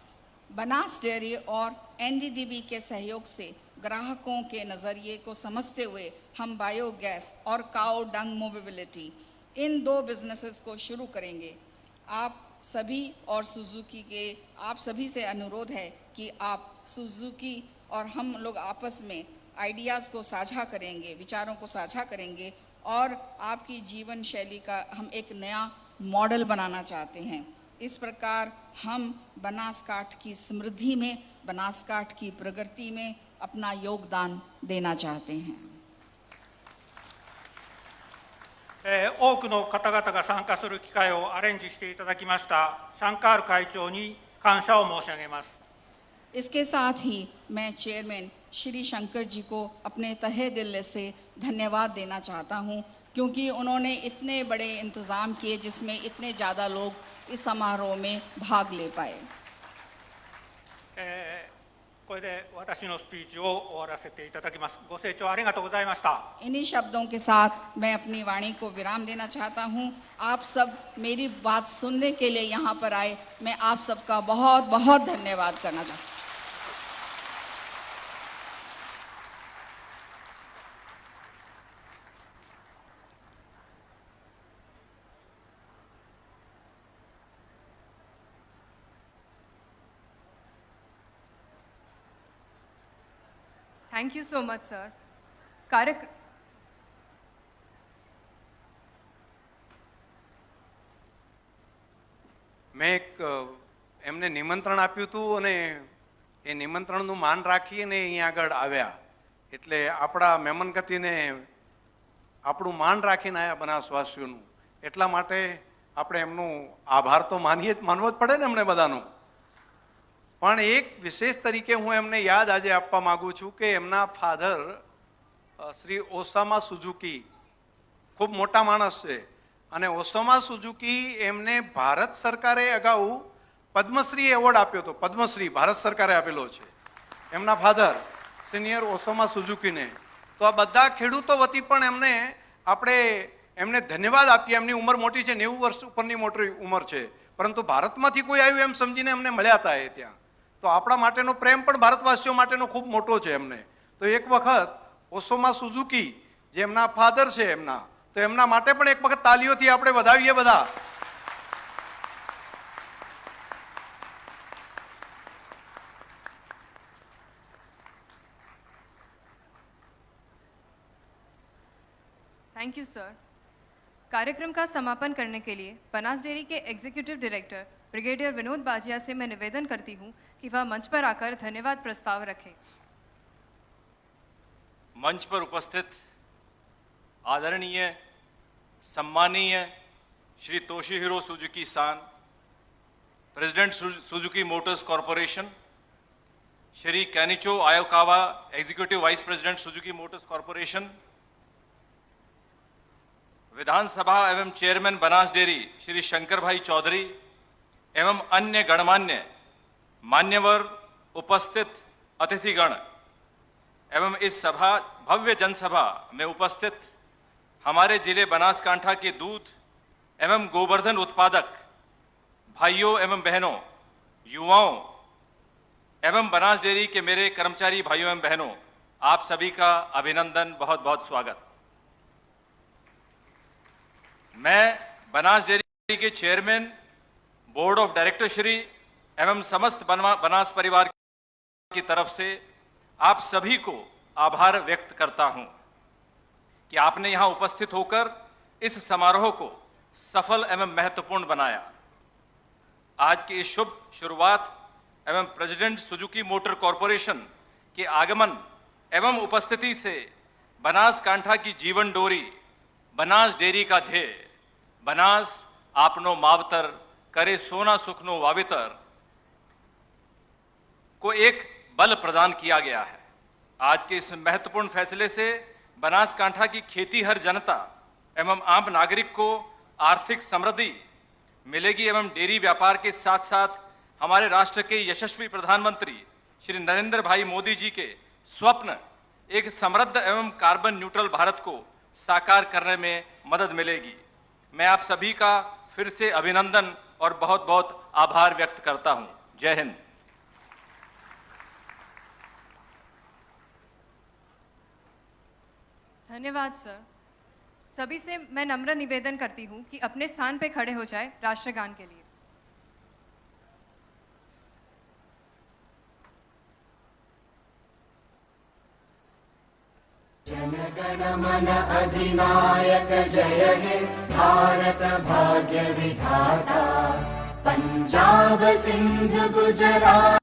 बनास डेयरी और एनडीडीबी के सहयोग से ग्राहकों के नज़रिए को समझते हुए हम बायोगैस और काऊ डंग मोबिलिटी इन 2 बिजनेसेस को शुरू करेंगे। आप सभी और सुजुकी के आप सभी से अनुरोध है कि आप सुजुकी और हम लोग आपस में आइडियाज़ को साझा करेंगे, विचारों को साझा करेंगे और आपकी जीवन शैली का हम एक नया मॉडल बनाना चाहते हैं। इस प्रकार हम बनासकांठ की समृद्धि में, बनासकांठ की प्रगति में अपना योगदान देना चाहते हैं।
多くの方々が参加する機会をアレンジしていただきましたシャンカール会長に感謝を申し上げます。
इसके साथ ही मैं चेयरमैन श्री शंकर जी को अपने तहे दिल से धन्यवाद देना चाहता हूं, क्योंकि उन्होंने इतने बड़े इंतज़ाम किए जिसमें इतने ज़्यादा लोग इस समारोह में भाग ले पाए।
これで私のスピーチを終わらせていただきます。ご清聴ありがとうございました。
इन्हीं शब्दों के साथ मैं अपनी वाणी को विराम देना चाहता हूं। आप सब मेरी बात सुनने के लिए यहाँ पर आए, मैं आप सबका बहुत बहुत धन्यवाद करना चाहता हूँ।
Thank you so much sir. कार्यक्रम
મેં એક એમને નિમંત્રણ આપ્યું હતું અને એ નિમંત્રણનું માન રાખીને અહીંયા આગળ આવ્યા એટલે આપણા મહેમાન ગતિને આપણું માન રાખીને આવ્યા બનાસવાસીઓનું એટલા માટે આપણે એમનું આભાર તો માનવો જ પડે ને એમને બધાનો. પણ એક વિશેષ તરીકે હું એમને યાદ આજે આપવા માગું છું કે એમના ફાધર શ્રી ઓસામા સુઝુકી ખૂબ મોટા માણસ છે અને ઓસામા સુઝુકી એમને ભારત સરકારે અગાઉ પદ્મશ્રી એવોર્ડ આપ્યો હતો. પદ્મશ્રી ભારત સરકારે આપેલો છે એમના ફાધર સિનિયર ઓસામા સુઝુકીને. તો આ બધા ખેડૂતો વતી પણ એમને ધન્યવાદ આપીએ. એમની ઉંમર મોટી છે, 90 વર્ષ ઉપરની મોટી ઉંમર છે, પરંતુ ભારતમાંથી કોઈ આવ્યું એમ સમજીને એમને મળ્યા હતા એ ત્યાં. તો આપણા માટેનો પ્રેમ પણ ભારતવાસીઓ માટેનો ખૂબ મોટો છે એમને. તો એક વખત ઓસામા સુઝુકી જે એમના ફાધર છે એમના, તો એમના માટે પણ એક વખત તાલીઓથી આપણે વધાવીએ બધા.
Thank you sir. कार्यक्रम का समापन करने के लिए बनास डेयरी के एग्जीक्यूटिव डायरेक्टर ब्रिगेडियर विनोद बाजिया से मैं निवेदन करती हूं कि वह मंच पर आकर धन्यवाद प्रस्ताव रखें।
मंच पर उपस्थित आदरणीय सम्मानीय Shri Toshihiro Suzuki san, president Suzuki motors corporation, Shri Kenichi Ayukawa, executive vice president Suzuki motors corporation, विधानसभा एवं चेयरमैन बनास डेयरी श्री शंकर भाई चौधरी एवं अन्य गणमान्य मान्यवर, उपस्थित अतिथिगण एवं इस भव्य जनसभा में उपस्थित हमारे जिले बनासकांठा के दूध एवं गोवर्धन उत्पादक भाइयों एवं बहनों, युवाओं एवं बनास डेयरी के मेरे कर्मचारी भाइयों एवं बहनों, आप सभी का अभिनंदन, बहुत बहुत स्वागत। मैं बनास डेयरी के chairman, board of director Shri एवं समस्त बनास परिवार की तरफ से आप सभी को आभार व्यक्त करता हूं कि आपने यहां उपस्थित होकर इस समारोह को सफल एवं महत्वपूर्ण बनाया। आज की इस शुभ शुरुआत एवं प्रेसिडेंट सुजुकी मोटर कॉरपोरेशन के आगमन एवं उपस्थिति से बनासकांठा की जीवन डोरी, बनास डेयरी का ध्येय, बनास आपनो मावतर करे सोना सुखनो वावितर, को एक बल प्रदान किया गया है। आज के इस महत्वपूर्ण फैसले से बनासकांठा की खेती हर जनता एवं आम नागरिक को आर्थिक समृद्धि मिलेगी एवं डेयरी व्यापार के साथ साथ हमारे राष्ट्र के यशस्वी प्रधानमंत्री श्री नरेंद्र भाई मोदी जी के स्वप्न एक समृद्ध एवं कार्बन न्यूट्रल भारत को साकार करने में मदद मिलेगी। मैं आप सभी का फिर से अभिनंदन और बहुत बहुत आभार व्यक्त करता हूं। जय हिंद।
धन्यवाद सर। सभी से मैं नम्र निवेदन करती हूं कि अपने स्थान पर खड़े हो जाए राष्ट्रगान के लिए।
जनगण मन अधिनायक जय हे भारत भाग्य विधाता, पंजाब सिंध गुजरात।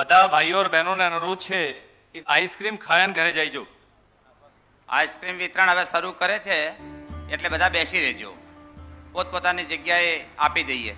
બધા ભાઈઓ और બહેનોને અનુરોધ છે કે આઈસ્ક્રીમ ખાઈને ઘરે જઈજો.
આઈસ્ક્રીમ વિતરણ હવે શરૂ કરે છે એટલે બધા બેસી રહેજો, પોતપોતાની જગ્યાએ આપી દઈએ.